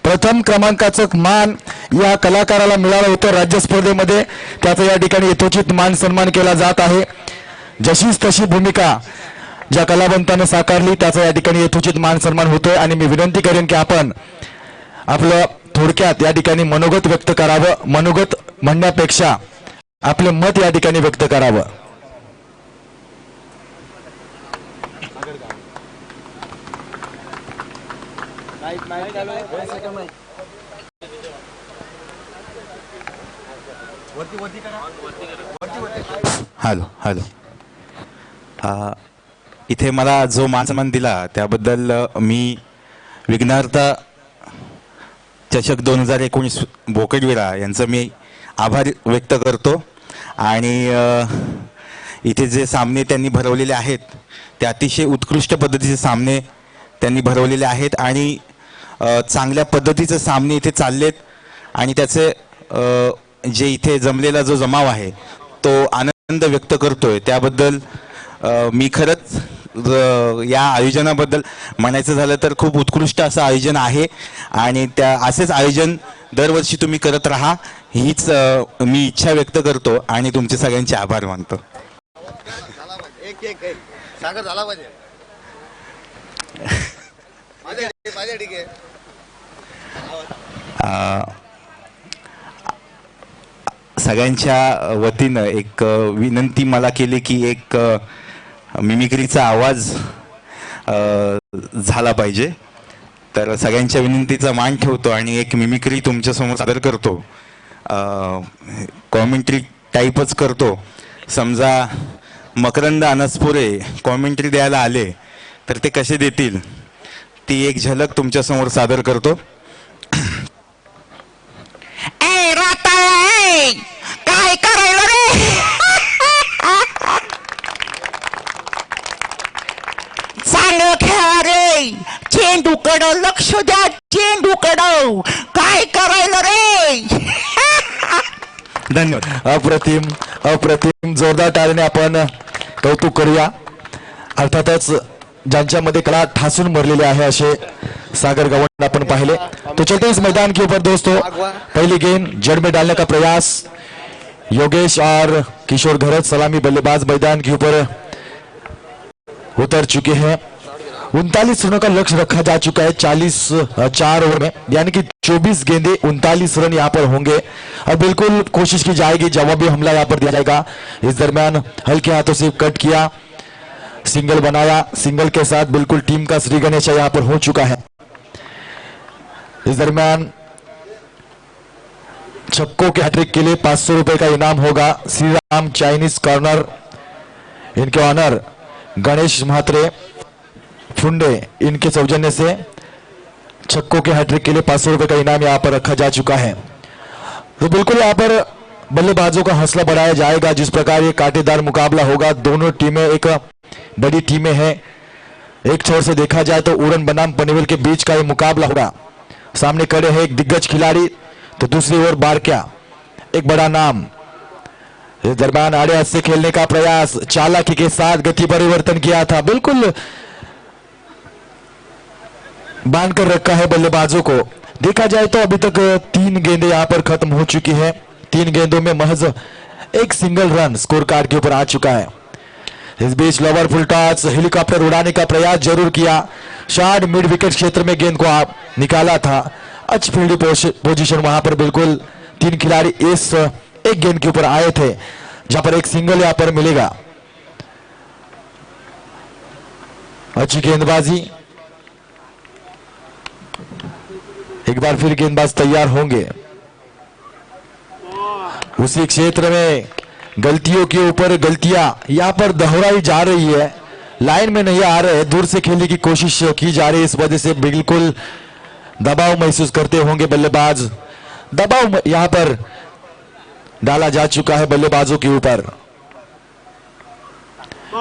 प्रथम क्रमांकाचं मान या कलाकाराला मिळालं होतं राज्य स्पर्धेमध्ये। त्याचा या ठिकाणी यथोचित मान सन्मान केला जात आहे। जशीच तशी भूमिका ज्या कलावंतानं साकारली त्याचा या ठिकाणी यथोचित मान सन्मान होतोय आणि मी विनंती करेन की आपण आपलं थोडक्यात या ठिकाणी मनोगत व्यक्त करावं। मनोगत म्हणण्यापेक्षा आपले मत या ठिकाणी व्यक्त करावं। हॅलो हॅलो इथे मला जो मानसन्मान दिला त्याबद्दल मी विघ्नहर्ता चषक 2019 बोकडविरा यांचं मी आभार व्यक्त करतो। आणि इथे जे सामने त्यांनी भरवलेले आहेत ते अतिशय उत्कृष्ट पद्धतीचे सामने त्यांनी भरवलेले आहेत आणि चांगल्या पद्धतीचे सामने इथे चाललेत आणि त्याचे जे इथे जमलेला जो जमाव आहे तो आनंद व्यक्त करतोय। त्याबद्दल मी खरंच या आयोजनाबद्दल म्हणायचं झालं तर खूप उत्कृष्ट असं आयोजन आहे आणि त्या असेच आयोजन दरवर्षी तुम्ही करत राहा हीच मी इच्छा व्यक्त करतो आणि तुमचे सगळ्यांचे आभार मानतो। सागर झाला पाहिजे माझ्या ठीक आहे। सगळ्यांच्या वतीनं एक विनंती मला केली की एक मिमिक्रीचा आवाज झाला पाहिजे, तर सगळ्यांच्या विनंतीचा मान ठेवतो आणि एक मिमिक्री तुमच्यासमोर सादर करतो। कॉमेंट्री टाईपच करतो। समजा मकरंद अनसपुरे कॉमेंट्री द्यायला आले तर ते कसे देतील ती एक झलक तुमच्यासमोर सादर करतो। काय करायला रे? चांगलं खेळा रे, चेंडूकडं लक्ष द्या, चेंडूकडं काय करायला रे? धन्यवाद। अप्रतिम अप्रतिम जोरदार टाळ्याने आपण कौतुक करूया। अर्थातच ज्यांच्यामध्ये कला ठासून भरलेली आहे असे सागर गावंड अपन पहले। तो चलते इस मैदान के ऊपर दोस्तों, पहली गेंद जड़ में डालने का प्रयास योगेश और किशोर घरत सलामी बल्लेबाज मैदान के ऊपर उतर चुके हैं। 39 रनों का लक्ष्य रखा जा चुका है 4 ओवर में, यानी कि 24 गेंदे 39 रन यहाँ पर होंगे और बिल्कुल कोशिश की जाएगी जवाबी हमला यहाँ पर दिया जाएगा। इस दरमियान हल्के हाथों से कट किया, सिंगल बनाया, सिंगल के साथ बिल्कुल टीम का श्री गणेश यहाँ पर हो चुका है। इस दरमियान छक्कों के हैट्रिक के लिए 500 रुपए का इनाम होगा। श्री राम चाइनीज कॉर्नर, इनके ऑनर गणेश म्हात्रे फुंडे, इनके सौजन्य से छक्कों के हैट्रिक के लिए 500 रुपए का इनाम यहाँ पर रखा जा चुका है। तो बिल्कुल यहाँ पर बल्लेबाजों का हौसला बढ़ाया जाएगा। जिस प्रकार ये कांटेदार मुकाबला होगा, दोनों टीमें एक बड़ी टीमें हैं। एक छोर से देखा जाए तो उड़न बनाम पनवेल के बीच का ये मुकाबला होगा। सामने खड़े हैं एक दिग्गज खिलाड़ी, तो दूसरी ओर बारक्या एक बड़ा नाम। इस दरमियान आड़े हाथ से खेलने का प्रयास, चालाकी के साथ गति परिवर्तन किया था, बिल्कुल बांध कर रखा है बल्लेबाजों को। देखा जाए तो अभी तक 3 गेंदें यहां पर खत्म हो चुकी है। 3 गेंदों में महज एक सिंगल रन स्कोर कार्ड के ऊपर आ चुका है। इस बीच लोअर फुल टॉस हेलीकॉप्टर उड़ाने का प्रयास जरूर किया, शॉर्ट मिड विकेट क्षेत्र में गेंद को आप निकाला था। अच्छी फील्डिंग पोजीशन वहां पर, बिल्कुल 3 खिलाड़ी इस एक गेंद के ऊपर आए थे, जहां पर एक सिंगल यहां पर मिलेगा। अच्छी गेंदबाजी, एक बार फिर गेंदबाज तैयार होंगे। उसी क्षेत्र में गलतियों के ऊपर गलतियां यहां पर दोहराई जा रही है, लाइन में नहीं आ रहे, दूर से खेलने की कोशिश की जा रही है। इस वजह से बिल्कुल दबाव महसूस करते होंगे बल्लेबाज। दबाव यहां पर डाला जा चुका है बल्लेबाजों के ऊपर।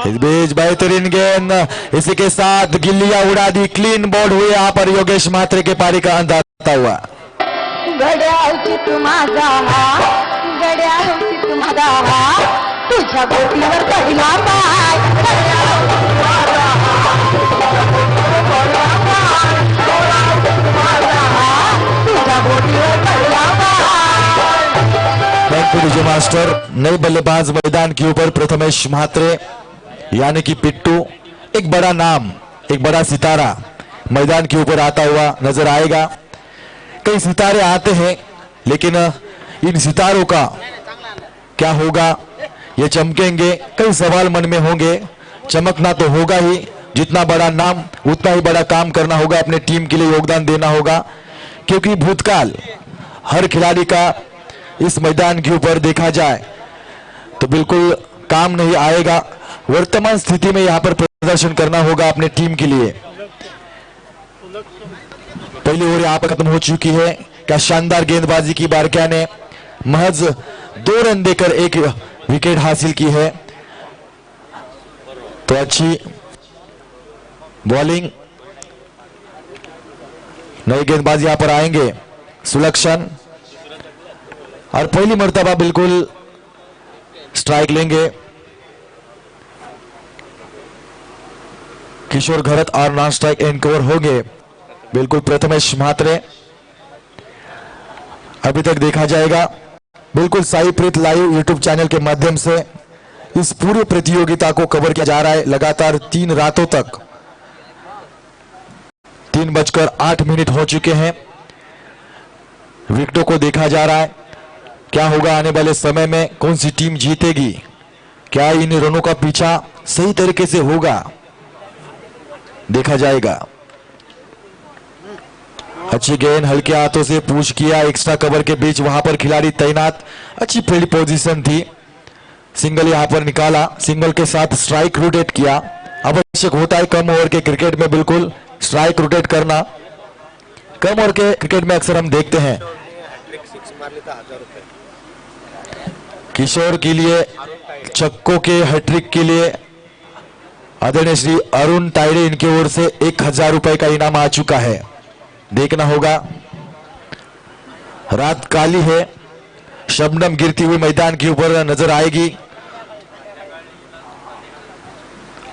इस बीच बेहतरीन गेंद, इसी के साथ गिल्लियां उड़ा दी, क्लीन बॉल हुए यहां पर योगेश म्हात्रे के पारी का अंत आता हुआ। घड्याळची तू माझा घड्याळची तू माझा तुझ्या बोटीवर पहिला पाय तुझ्या बोटीवर पहिला पाय। Thank you DJ master. नए बल्लेबाज मैदान के ऊपर प्रथमेश म्हात्रे यानी कि पिट्टू, एक बड़ा नाम, एक बड़ा सितारा मैदान के ऊपर आता हुआ नजर आएगा। कई सितारे आते हैं, लेकिन इन सितारों का क्या होगा, ये चमकेंगे, कई सवाल मन में होंगे। चमकना तो होगा ही, जितना बड़ा नाम उतना ही बड़ा काम करना होगा, अपने टीम के लिए योगदान देना होगा। क्योंकि भूतकाल हर खिलाड़ी का इस मैदान के ऊपर देखा जाए तो बिल्कुल काम नहीं आएगा। वर्तमान स्थिति में यहां पर प्रदर्शन करना होगा अपने टीम के लिए। पहली ओवर यहां पर खत्म हो चुकी है। क्या शानदार गेंदबाजी की बारक्या ने, महज 2 रन देकर एक विकेट हासिल की है। तो अच्छी बॉलिंग, नई गेंदबाजी यहां पर आएंगे सुलक्षण, और पहली मर्तबा बिल्कुल स्ट्राइक लेंगे किशोर घरत, और नॉन स्ट्राइक एंड कवर होंगे बिल्कुल प्रथमेश म्हात्रे। अभी तक देखा जाएगा बिल्कुल साई प्रीत लाइव यूट्यूब चैनल के माध्यम से इस पूरी प्रतियोगिता को कवर किया जा रहा है लगातार 3 रातों तक। 3:08 हो चुके हैं। विकेटों को देखा जा रहा है, क्या होगा आने वाले समय में, कौन सी टीम जीतेगी, क्या इन रनों का पीछा सही तरीके से होगा, देखा जाएगा। अच्छी गेंद हल्के हाथों से पूछ किया, एक्स्ट्रा कवर के बीच वहां पर खिलाड़ी तैनात, अच्छी फील्ड पोजीशन थी, सिंगल यहां पर निकाला, सिंगल के साथ स्ट्राइक रोटेट किया। आवश्यक होता है कम ओवर के क्रिकेट में बिल्कुल स्ट्राइक रोटेट करना। कम ओवर के क्रिकेट में अक्सर हम देखते हैं। किशोर के लिए छक्कों के हैट्रिक के लिए आदरणीय श्री अरुण तायड़े, इनकी ओर से 1000 रुपए का इनाम आ चुका है। देखना होगा, रात काली है, शबनम गिरती हुई मैदान के ऊपर नजर आएगी।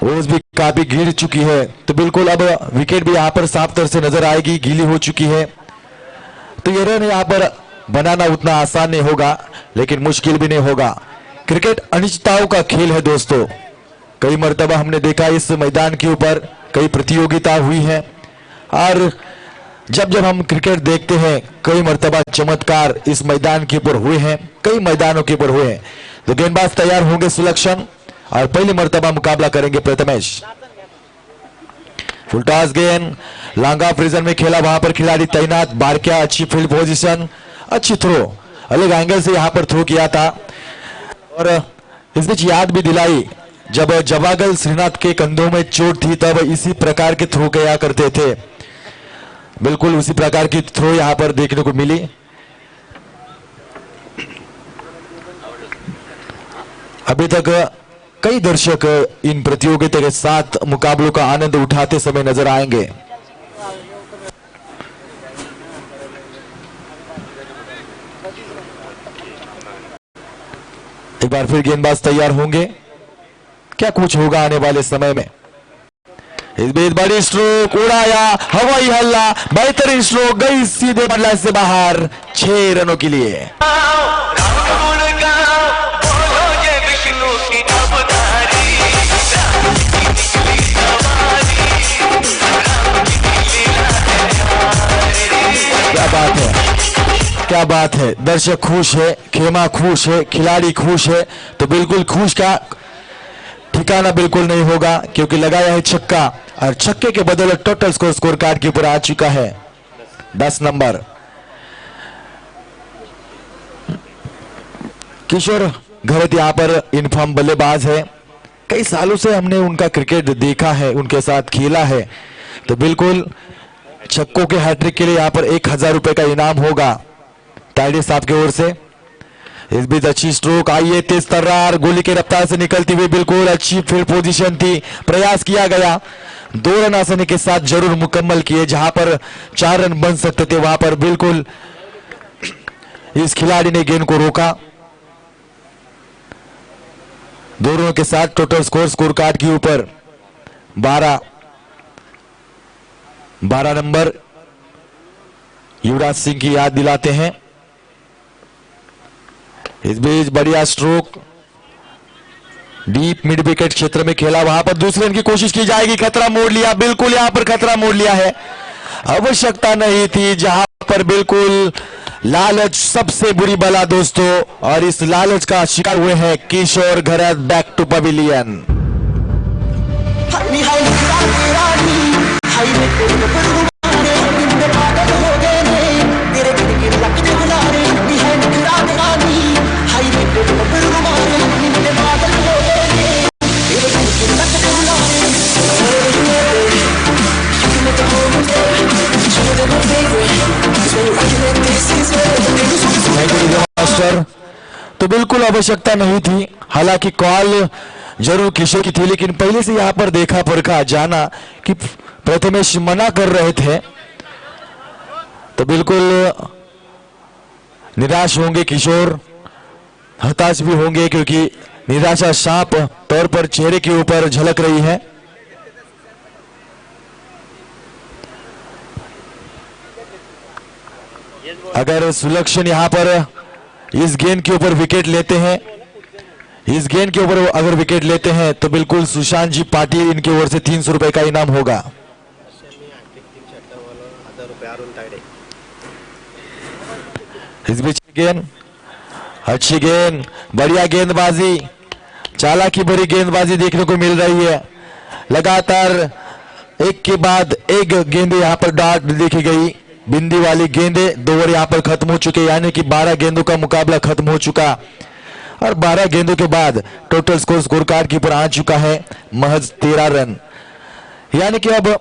ओस भी काफी गिर चुकी है, तो बिल्कुल अब विकेट भी यहां पर साफ तरह से नजर आएगी, गीली हो चुकी है। तो ये रन यहां पर बनाना उतना आसान नहीं होगा, लेकिन मुश्किल भी नहीं होगा। क्रिकेट अनिश्चितताओं का खेल है दोस्तों। कई मर्तबा हमने देखा इस मैदान के ऊपर कई प्रतियोगिता हुई है, और जब जब हम क्रिकेट देखते हैं कई मर्तबा चमत्कार इस मैदान के ऊपर हुए हैं, कई मैदानों के ऊपर हुए हैं। तो गेंदबाज तैयार होंगे सुलक्षण, और पहली मर्तबा मुकाबला करेंगे प्रथमेश। फुल टॉस गेंद लांगा फ्रीजन में खेला, वहां पर खिलाड़ी तैनात, बारक्या, अच्छी फील्ड पोजीशन, अच्छी थ्रो, अलग एंगल से यहां पर थ्रो किया था। और इस बीच याद भी दिलाई, जब जवागल श्रीनाथ के कंधों में चोट थी तब इसी प्रकार के थ्रो किया करते थे, बिल्कुल उसी प्रकार की थ्रो यहां पर देखने को मिली। अभी तक कई दर्शक इन प्रतियोगिता के साथ मुकाबलों का आनंद उठाते समय नजर आएंगे। एक बार फिर गेंदबाज तैयार होंगे, क्या कुछ होगा आने वाले समय में। इस बीच बड़ी स्ट्रोक उड़ाया, हवाई हल्ला, बेहतरीन स्ट्रोक गई सीधे बल्ला से बाहर 6 रनों के लिए। क्या बात है, क्या बात है। दर्शक खुश है, खेमा खुश है, खिलाड़ी खुश है, तो बिल्कुल खुश का ठिकाना बिल्कुल नहीं होगा, क्योंकि लगाया है छक्का और छक्के के बदले टोटल स्कोर कार्ड के ऊपर आ चुका है 10 नंबर। किशोर घरत यहाँ पर इनफॉर्म बल्लेबाज है, कई सालों से हमने उनका क्रिकेट देखा है, उनके साथ खेला है, तो बिल्कुल छक्कों के हैट्रिक के लिए यहाँ पर 1000 रुपए का इनाम होगा ताइडे साहब की ओर से। इस बीच अच्छी स्ट्रोक आई है, तेज तर्रार गोली के रफ्तार से निकलती हुई, बिल्कुल अच्छी फील्ड पोजीशन थी, प्रयास किया गया, 2 रन आसानी के साथ जरूर मुकम्मल किए, जहां पर 4 रन बन सकते थे वहां पर बिल्कुल इस खिलाड़ी ने गेंद को रोका। 2 रनों के साथ टोटल स्कोर कार्ड के ऊपर 12 नंबर युवराज सिंह की याद दिलाते हैं। इस बीच बढ़िया स्ट्रोक डीप मिड विकेट क्षेत्र में खेला, वहां पर दूसरे रन की कोशिश की जाएगी, खतरा मोड़ लिया, बिल्कुल यहां पर खतरा मोड़ लिया है, आवश्यकता नहीं थी, जहां पर बिल्कुल लालच सबसे बुरी बला दोस्तों, और इस लालच का शिकार हुए हैं Kishore Gharat. Back to pavilion. तो बिल्कुल आवश्यकता नहीं थी, हालांकि कॉल जरूर किशोर की थी, लेकिन पहले से यहां पर देखा परखा जाना कि प्रथमेश मना कर रहे थे, तो बिल्कुल निराश होंगे किशोर, हताश भी होंगे, क्योंकि निराशा साफ तौर पर चेहरे के ऊपर झलक रही है। अगर सुलक्षण यहां पर इस गेंद के ऊपर विकेट लेते हैं, इस गेंद के ऊपर अगर विकेट लेते हैं, तो बिल्कुल सुशांत जी पाटिल इनकी ओर से 300 रुपए का इनाम होगा। इस बीच गेंद, अच्छी गेंद, बढ़िया गेंदबाजी, चालाकी भरी गेंदबाजी देखने को मिल रही है। लगातार एक के बाद एक गेंद यहाँ पर डॉट देखी गई, बिंदी वाली गेंदे 2 ओवर यहाँ पर खत्म हो चुके, यानी कि 12 गेंदों का मुकाबला खत्म हो चुका, और 12 गेंदों के बाद टोटल स्कोर कार्ड के ऊपर आ चुका है महज 13 रन, यानी कि अब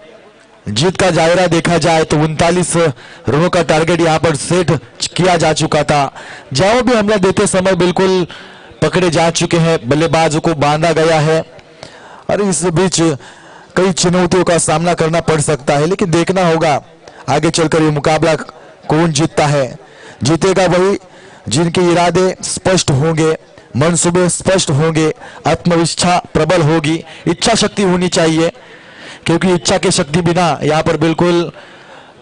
जीत का जायरा देखा जाए तो 39 रनों का टारगेट यहाँ पर सेट किया जा चुका था। जहां भी हमला देते समय बिल्कुल पकड़े जा चुके हैं, बल्लेबाजों को बांधा गया है, और इस बीच कई चुनौतियों का सामना करना पड़ सकता है, लेकिन देखना होगा आगे चलकर ये मुकाबला कौन जीतता है। जीतेगा वही जिनके इरादे स्पष्ट होंगे, मंसूबे स्पष्ट होंगे, आत्मविश्वास प्रबल होगी, इच्छा शक्ति होनी चाहिए, क्योंकि इच्छा की शक्ति बिना यहाँ पर बिल्कुल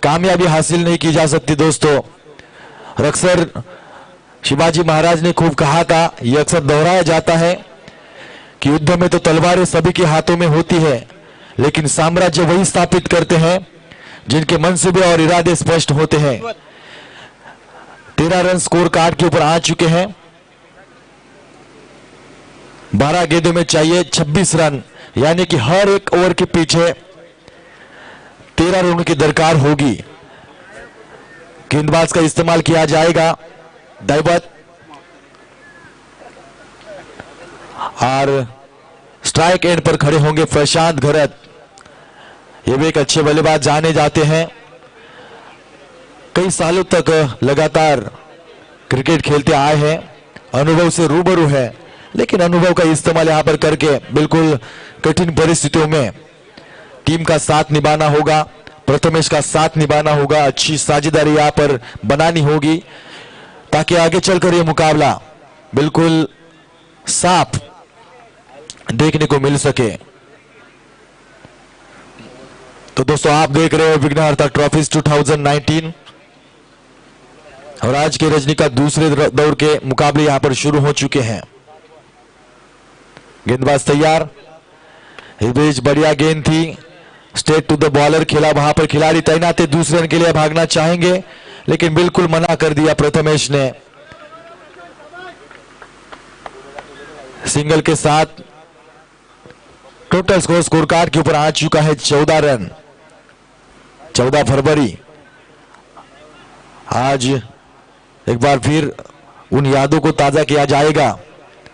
कामयाबी हासिल नहीं की जा सकती दोस्तों। अक्सर शिवाजी महाराज ने खूब कहा था, यह अक्सर दोहराया जाता है कि युद्ध में तो तलवारें सभी के हाथों में होती है, लेकिन साम्राज्य वही स्थापित करते हैं जिनके मंसूबे और इरादे स्पष्ट होते हैं। 13 रन स्कोर कार्ड के ऊपर आ चुके हैं, 12 गेंदों में चाहिए 26 रन, यानी कि हर एक ओवर के पीछे 13 रन की दरकार होगी। गेंदबाज का इस्तेमाल किया जाएगा दैवत, और स्ट्राइक एंड पर खड़े होंगे प्रशांत घरत। ये भी एक अच्छे बल्लेबाज जाने जाते हैं, कई सालों तक लगातार क्रिकेट खेलते आए हैं, अनुभव से रूबरू है, लेकिन अनुभव का इस्तेमाल यहाँ पर करके बिल्कुल कठिन परिस्थितियों में टीम का साथ निभाना होगा, प्रथमेश का साथ निभाना होगा, अच्छी साझेदारी यहाँ पर बनानी होगी ताकि आगे चलकर ये मुकाबला बिल्कुल साफ देखने को मिल सके। तो दोस्तों आप देख रहे हो विघ्नहर्ता ट्रॉफीज 2019 और आज के रजनी का दूसरे दौर के मुकाबले यहां पर शुरू हो चुके हैं। गेंदबाज तैयार, इस बीच बढ़िया गेंद थी, स्ट्रेट टू द बॉलर खेला, वहां पर खिलाड़ी तैनात है, दूसरे रन के लिए भागना चाहेंगे लेकिन बिल्कुल मना कर दिया प्रथमेश ने। सिंगल के साथ टोटल स्कोर कार्ड के ऊपर आ चुका है 14 रन। 14 फरवरी आज एक बार फिर उन यादों को ताजा किया जाएगा।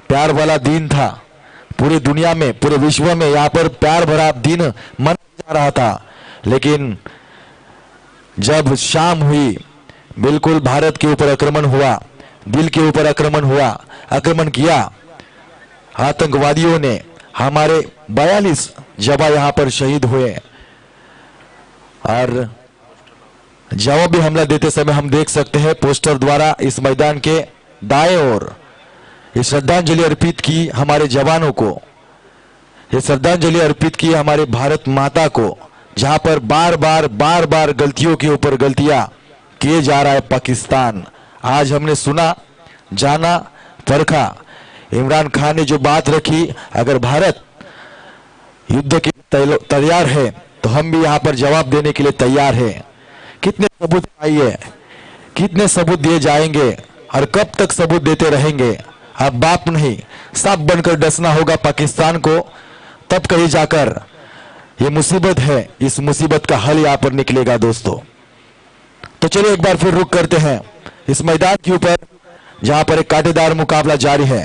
प्यार वाला दिन था, पूरी दुनिया में, पूरे विश्व में यहाँ पर प्यार भरा दिन मनाया जा रहा था, लेकिन जब शाम हुई बिल्कुल भारत के ऊपर आक्रमण हुआ, दिल के ऊपर आक्रमण हुआ, आक्रमण किया आतंकवादियों ने। हमारे 42 जवान यहाँ पर शहीद हुए और जवाबी हमला देते समय हम देख सकते हैं पोस्टर द्वारा इस मैदान के दाएं ओर ये श्रद्धांजलि अर्पित की हमारे जवानों को, ये श्रद्धांजलि अर्पित की हमारे भारत माता को, जहां पर बार बार गलतियों के ऊपर गलतियां किए जा रहा है पाकिस्तान। आज हमने सुना, जाना, परखा, इमरान खान ने जो बात रखी, अगर भारत युद्ध के तैयार है तो हम भी यहाँ पर जवाब देने के लिए तैयार हैं। कितने सबूत चाहिए, कितने सबूत दिए जाएंगे और कब तक सबूत देते रहेंगे? अब बाप नहीं, सांप बनकर डसना होगा पाकिस्तान को, तब कहीं जाकर ये मुसीबत है, इस मुसीबत का हल यहाँ पर निकलेगा दोस्तों। तो चलिए एक बार फिर रुक करते हैं इस मैदान के ऊपर जहां पर एक कांटेदार मुकाबला जारी है।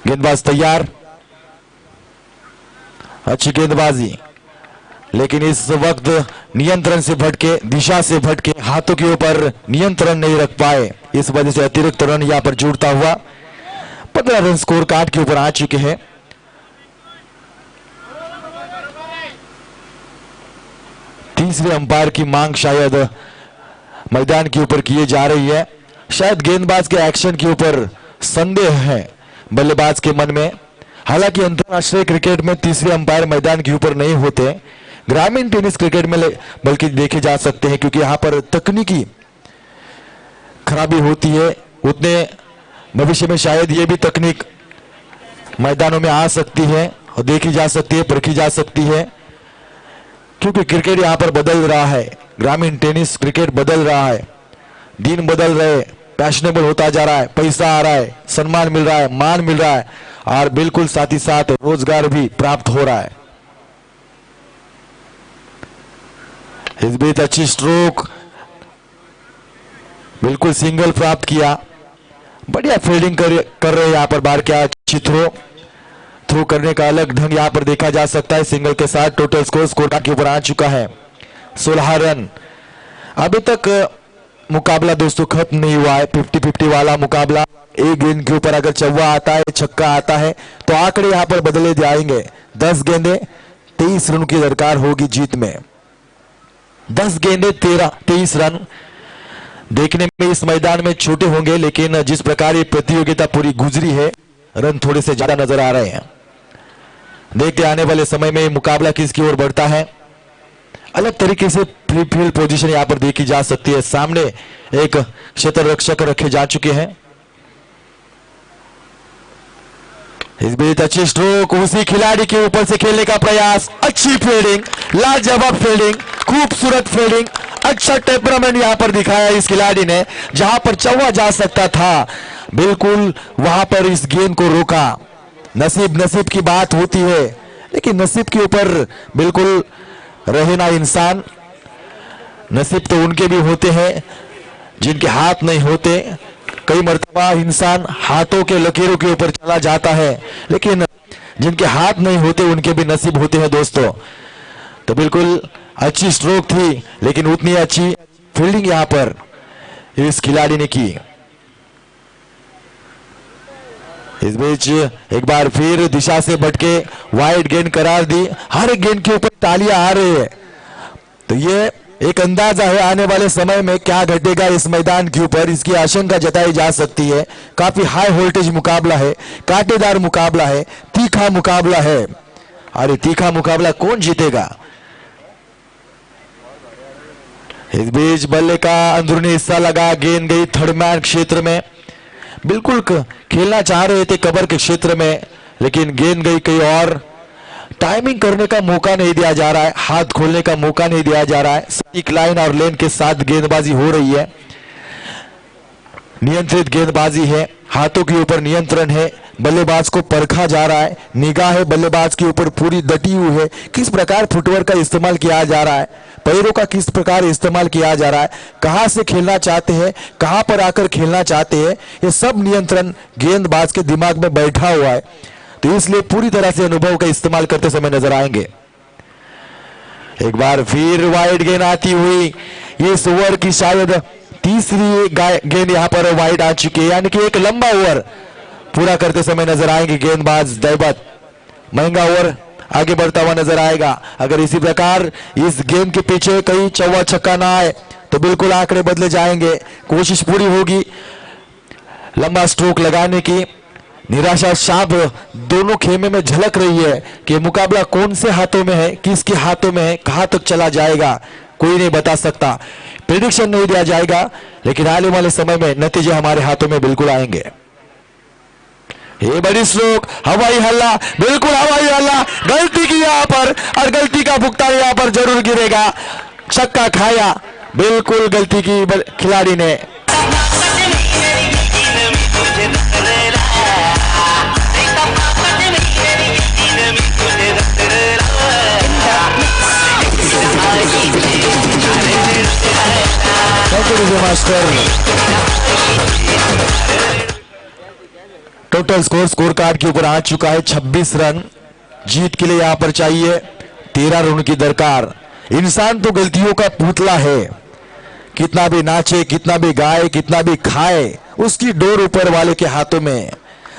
गेंदबाज तैयार, अच्छी गेंदबाजी, लेकिन इस वक्त नियंत्रण से भटके, दिशा से भटके, हाथों के ऊपर नियंत्रण नहीं रख पाए, इस वजह से अतिरिक्त रन यहां पर जुड़ता हुआ 15 रन स्कोर कार्ड के ऊपर आ चुके हैं। तीसरे अंपायर की मांग शायद मैदान के ऊपर किए जा रही है, शायद गेंदबाज के एक्शन के ऊपर संदेह है बल्लेबाज के मन में। हालांकि अंतरराष्ट्रीय क्रिकेट में तीसरे अंपायर मैदान के ऊपर नहीं होते, ग्रामीण टेनिस क्रिकेट में बल्कि देखे जा सकते हैं, क्योंकि यहां पर तकनीकी खराबी होती है। उतने भविष्य में शायद ये भी तकनीक मैदानों में आ सकती है और देखी जा सकती है, परखी जा सकती है, क्योंकि क्रिकेट यहां पर बदल रहा है, ग्रामीण टेनिस क्रिकेट बदल रहा है, दिन बदल रहे, फैशनेबल होता जा रहा है, पैसा आ रहा है, सम्मान मिल रहा है, मान मिल रहा है और बिल्कुल साथ ही साथ रोजगार भी प्राप्त हो रहा है। इस बीच अच्छी स्ट्रोक, बिल्कुल सिंगल प्राप्त किया, बढ़िया फील्डिंग कर रहे हैं यहाँ पर बाहर, क्या अच्छी थ्रो करने का अलग ढंग यहाँ पर देखा जा सकता है। सिंगल के साथ टोटल स्कोर के ऊपर आ चुका है 16 रन। अभी तक मुकाबला दोस्तों खत्म नहीं हुआ है, 50-50 वाला मुकाबला। एक गेंद के ऊपर अगर चौवा आता है, छक्का आता है तो आंकड़े यहाँ पर बदले जाएंगे। 10 गेंदे 23 रन की दरकार होगी जीत में, 10 गेंदे 23 रन। देखने में इस मैदान में छोटे होंगे, लेकिन जिस प्रकार ये प्रतियोगिता पूरी गुजरी है, रन थोड़े से ज्यादा नजर आ रहे हैं। देखते आने वाले समय में मुकाबला किसकी ओर बढ़ता है। अलग तरीके से फ्री फील्ड पोजीशन यहां पर देखी जा सकती है। सामने एक क्षेत्र रक्षक रखे जा चुके हैं। इस बीच अच्छी स्ट्रोक, उसी खिलाड़ी के ऊपर से खेलने का प्रयास, अच्छी फील्डिंग, लाजवाब फील्डिंग, खूबसूरत फील्डिंग, अच्छा टेम्परामेंट यहां पर दिखाया इस खिलाड़ी ने। जहां पर चौवा जा सकता था बिल्कुल वहां पर इस गेंद को रोका। नसीब की बात होती है, लेकिन नसीब के ऊपर बिल्कुल रहे ना इंसान। नसीब तो उनके भी होते हैं जिनके हाथ नहीं होते। कई मर्तबा इंसान हाथों के लकीरों के ऊपर चला जाता है, लेकिन जिनके हाथ नहीं होते उनके भी नसीब होते हैं दोस्तों। तो बिल्कुल अच्छी स्ट्रोक थी, लेकिन उतनी अच्छी फील्डिंग यहां पर इस खिलाड़ी ने की। इस बीच एक बार फिर दिशा से भटके वाइड गेंद करार दी। हर गेंद के ऊपर तालियां आ रही है, तो ये एक अंदाजा है आने वाले समय में क्या घटेगा इस मैदान के ऊपर, इसकी आशंका जताई जा सकती है। काफी हाई वोल्टेज मुकाबला है, कांटेदार मुकाबला है, तीखा मुकाबला है। अरे तीखा मुकाबला कौन जीतेगा? इस बीच बल्ले का अंदरूनी हिस्सा लगा, गेंद गई थर्ड मैन क्षेत्र में। बिल्कुल खेलना चाह रहे थे कवर के क्षेत्र में, लेकिन गेंद गई कहीं और। टाइमिंग करने का मौका नहीं दिया जा रहा है, हाथ खोलने का मौका नहीं दिया जा रहा है। सटीक लाइन और लेन के साथ गेंदबाजी हो रही है, नियंत्रित गेंदबाजी है, हाथों के ऊपर नियंत्रण है। बल्लेबाज को परखा जा रहा है, निगाह है बल्लेबाज के ऊपर पूरी डटी हुई है। किस प्रकार फुटवर्क का इस्तेमाल किया जा रहा है, पैरों का किस प्रकार इस्तेमाल किया जा रहा है, कहां से खेलना चाहते हैं, कहां पर आकर खेलना चाहते हैं, ये सब नियंत्रण गेंदबाज के दिमाग में बैठा हुआ है। तो इसलिए पूरी तरह से अनुभव का इस्तेमाल करते समय नजर आएंगे। एक बार फिर वाइड गेंद आती हुई, इस ओवर की शायद तीसरी गेंद यहां पर वाइड आ चुकी है, यानी कि एक लंबा ओवर पूरा करते समय नजर आएंगे गेंदबाज दैवत। महंगा ओवर आगे बढ़ता हुआ नजर आएगा। अगर इसी प्रकार इस गेंद के पीछे कहीं चौवा छक्का ना आए तो बिल्कुल आंकड़े बदले जाएंगे। कोशिश पूरी होगी लंबा स्ट्रोक लगाने की। निराशा साफ दोनों खेमे में झलक रही है कि मुकाबला कौन से हाथों में है, किसके हाथों में है, कहां तक चला जाएगा कोई नहीं बता सकता। प्रेडिक्शन नहीं दिया जाएगा, लेकिन आने वाले समय में नतीजे हमारे हाथों में बिल्कुल आएंगे। ये बड़ी स्ट्रोक, हवाई हल्ला, बिल्कुल हवाई हल्ला, गलती की यहां पर, और गलती का भुगतान यहां पर जरूर गिरेगा। छक्का खाया, बिल्कुल गलती की खिलाड़ी ने। टोटल स्कोर कार्ड के ऊपर आ चुका है 26 रन। जीत के लिए यहां पर चाहिए 13 रन की दरकार। इंसान तो गलतियों का पुतला है, कितना भी नाचे, कितना भी गाए, कितना भी खाए, उसकी डोर ऊपर वाले के हाथों में।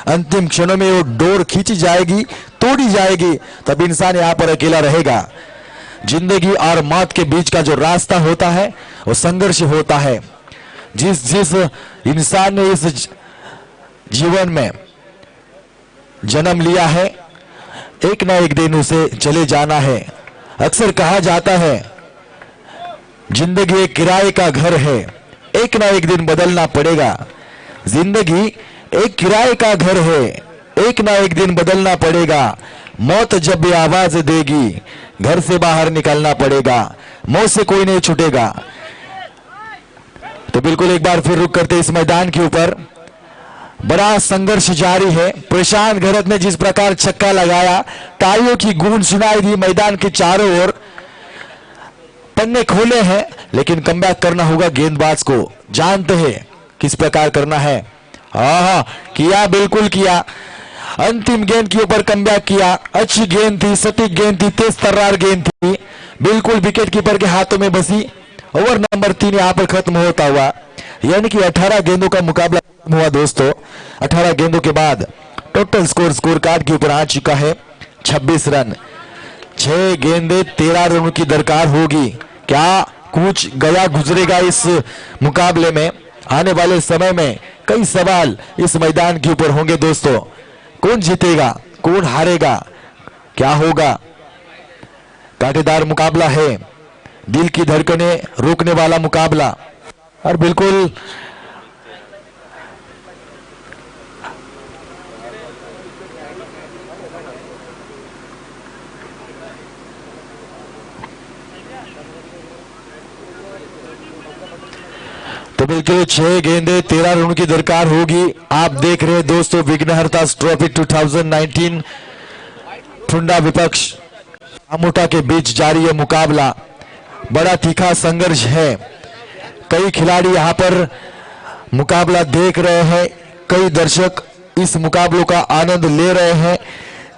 अंतिम क्षणों में वो डोर खींची जाएगी, तोड़ी जाएगी, तब इंसान यहां पर अकेला रहेगा। जिंदगी और मौत के बीच का जो रास्ता होता है वो संघर्ष होता है। जिस इंसान ने इस जीवन में जन्म लिया है, एक ना एक दिन उसे चले जाना है। अक्सर कहा जाता है जिंदगी एक किराए का घर है, एक ना एक दिन बदलना पड़ेगा। जिंदगी एक किराए का घर है, एक ना एक दिन बदलना पड़ेगा। मौत जब भी आवाज देगी, घर से बाहर निकलना पड़ेगा। मौत से कोई नहीं छूटेगा। तो बिल्कुल एक बार फिर रुक करते इस मैदान के ऊपर बड़ा संघर्ष जारी है। प्रशांत घरत ने जिस प्रकार छक्का लगाया, तालियों की गूंज सुनाई दी मैदान के चारों ओर। पन्ने खोले हैं, लेकिन कमबैक करना होगा गेंदबाज को। जानते हैं किस प्रकार करना है। हाँ, किया, बिल्कुल किया। अंतिम गेंद के ऊपर कमबैक किया। अच्छी गेंद थी, सटीक गेंद थी, तेज तर्रार गेंद थी, बिल्कुल विकेट कीपर के हाथों में बसी। ओवर नंबर 3 यहां पर खत्म होता हुआ, यानी कि 18 गेंदों का मुकाबला हुआ दोस्तों। 18 गेंदों के बाद टोटल स्कोर कार्ड के ऊपर आ चुका है 26 रन। 6 गेंदे 13 रनों की दरकार होगी। क्या कुछ गया गुजरेगा इस मुकाबले में? आने वाले समय में कई सवाल इस मैदान के ऊपर होंगे दोस्तों। कौन जीतेगा, कौन हारेगा, क्या होगा? कांटेदार मुकाबला है, दिल की धड़कनें रोकने वाला मुकाबला। और बिल्कुल तो बिल्कुल 6 गेंदे 13 रनों की दरकार होगी। आप देख रहे हैं दोस्तों विघ्नहर्ता ट्रॉफी 2019 ठुंडा विपक्ष आमोटा के बीच जारी है मुकाबला। बड़ा तीखा संघर्ष है। कई खिलाड़ी यहां पर मुकाबला देख रहे हैं, कई दर्शक इस मुकाबलों का आनंद ले रहे हैं।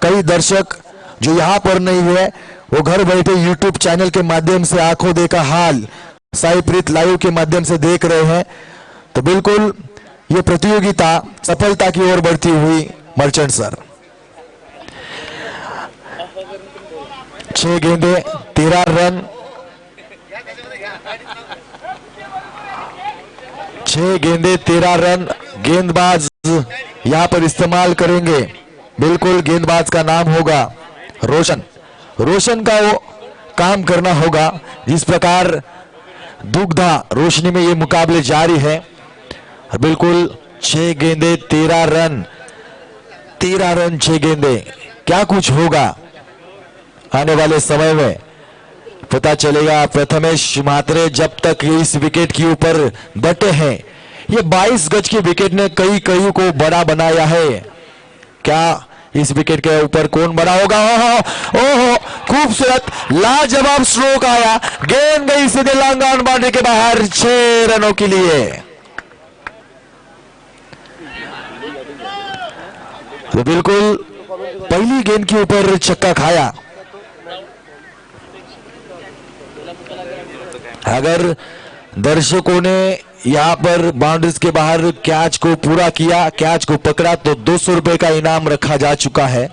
कई दर्शक जो यहां पर नहीं है वो घर बैठे यूट्यूब चैनल के माध्यम से आंखों देखा हाल साई प्रीत लाइव के माध्यम से देख रहे हैं। तो बिल्कुल ये प्रतियोगिता सफलता की ओर बढ़ती हुई मर्चेंट सर। 6 गेंदे 13 रन, 6 गेंदे 13 रन। गेंदबाज यहां पर इस्तेमाल करेंगे, बिल्कुल गेंदबाज का नाम होगा रोशन। रोशन का वो काम करना होगा जिस प्रकार दुग्धा रोशनी में ये मुकाबले जारी है। बिल्कुल 6 गेंदे 13 रन, 13 रन 6 गेंदे। क्या कुछ होगा आने वाले समय में पता चलेगा। प्रथमेश म्हात्रे जब तक ये इस विकेट के ऊपर डटे हैं, ये 22 गज के विकेट ने कई को बड़ा बनाया है। क्या इस विकेट के ऊपर कौन बड़ा होगा? ओहो, खूबसूरत लाजवाब स्ट्रोक आया, गेंद गई सीधे लॉन्ग ऑन बाउंड्री के बाहर 6 रनों के लिए। तो बिल्कुल पहली गेंद के ऊपर छक्का खाया। अगर दर्शकों ने यहां पर बाउंड्रीज के बाहर कैच को पूरा किया, कैच को पकड़ा, तो 200 रुपए का इनाम रखा जा चुका है।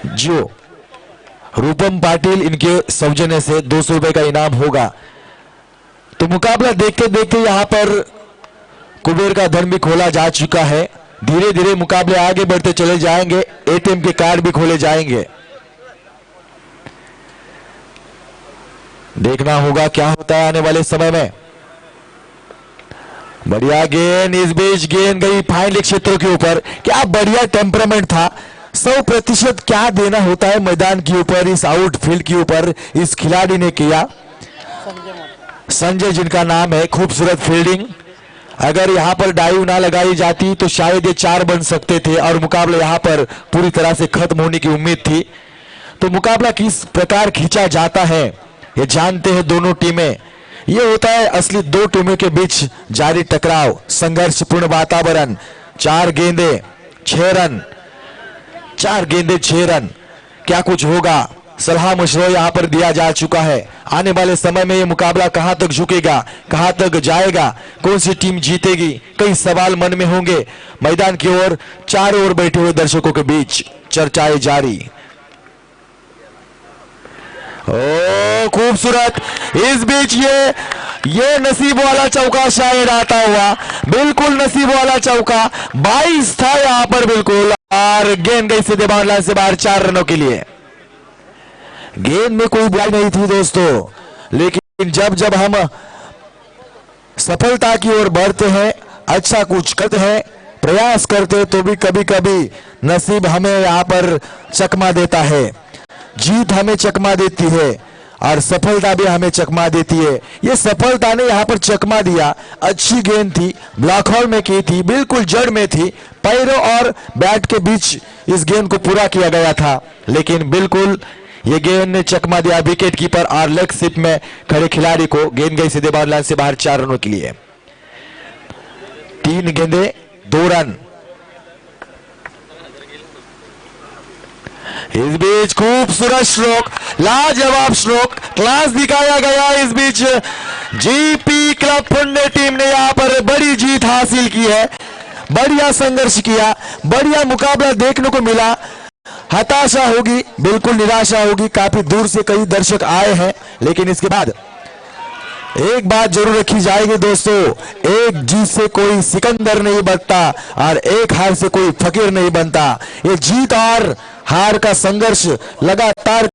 जो रूपम पाटिल इनके सौजन्य से 200 रुपए का इनाम होगा। तो मुकाबला देखते देखते यहां पर कुबेर का धन भी खोला जा चुका है। धीरे धीरे मुकाबले आगे बढ़ते चले जाएंगे, एटीएम के कार्ड भी खोले जाएंगे। देखना होगा क्या होता है आने वाले समय में। बढ़िया गेंद, इस बीच गेंद गई फाइन लेग क्षेत्रों के ऊपर। क्या बढ़िया टेम्परामेंट था। 100% क्या देना होता है मैदान के ऊपर, इस आउटफील्ड के ऊपर इस खिलाड़ी ने किया। संजय जिनका नाम है, खूबसूरत फील्डिंग। अगर यहां पर डाइव ना लगाई जाती तो शायद ये 4 बन सकते थे और मुकाबला यहां पर पूरी तरह से खत्म होने की उम्मीद थी। तो मुकाबला किस प्रकार खींचा जाता है ये जानते हैं दोनों टीमें। ये होता है असली 2 टीमों के बीच जारी टकराव, संघर्षपूर्ण वातावरण। 4 गेंदे 6 रन, 4 गेंदे 6 रन। क्या कुछ होगा, सलाह मशवरा यहां पर दिया जा चुका है। आने वाले समय में ये मुकाबला कहां तक झुकेगा, कहां तक जाएगा, कौन सी टीम जीतेगी, कई सवाल मन में होंगे। मैदान की ओर चारों ओर बैठे हुए दर्शकों के बीच चर्चाएं जारी। ओ खूबसूरत, इस बीच ये नसीब वाला चौका शायद आता हुआ, बिल्कुल नसीब वाला चौका। 22 था यहां पर बिल्कुल, और गेंद गई सीधे बाउंड्री लाइन से बाहर 4 रनों के लिए। गेंद में कोई बुराई नहीं थी दोस्तों, लेकिन जब जब हम सफलता की ओर बढ़ते हैं, अच्छा कुछ करते हैं, प्रयास करते हैं, तो भी कभी कभी नसीब हमें यहां पर चकमा देता है। जीत हमें चकमा देती है और सफलता भी हमें चकमा देती है। ये सफलता ने यहां पर चकमा दिया। अच्छी गेंद थी, ब्लॉक होल में की थी, बिल्कुल जड़ में थी, पैरों और बैट के बीच इस गेंद को पूरा किया गया था, लेकिन बिल्कुल ये गेंद ने चकमा दिया विकेट कीपर और लेग स्लिप में खड़े खिलाड़ी को। गेंद गई सीधे बाउंड्री लाइन से बाहर 4 रनों के लिए। 3 गेंदे 2 रन। इस बीच खूबसूरत स्ट्रोक, लाजवाब स्ट्रोक, क्लास दिखाया गया। इस बीच जीपी क्लब पुणे टीम ने यहां पर बड़ी जीत हासिल की है। बढ़िया संघर्ष किया, बढ़िया मुकाबला देखने को मिला। हताशा होगी, बिल्कुल निराशा होगी, काफी दूर से कई दर्शक आए हैं, लेकिन इसके बाद एक बात जरूर रखी जाएगी दोस्तों, एक जीत से कोई सिकंदर नहीं बनता और एक हार से कोई फकीर नहीं बनता। ये जीत और हार का संघर्ष लगातार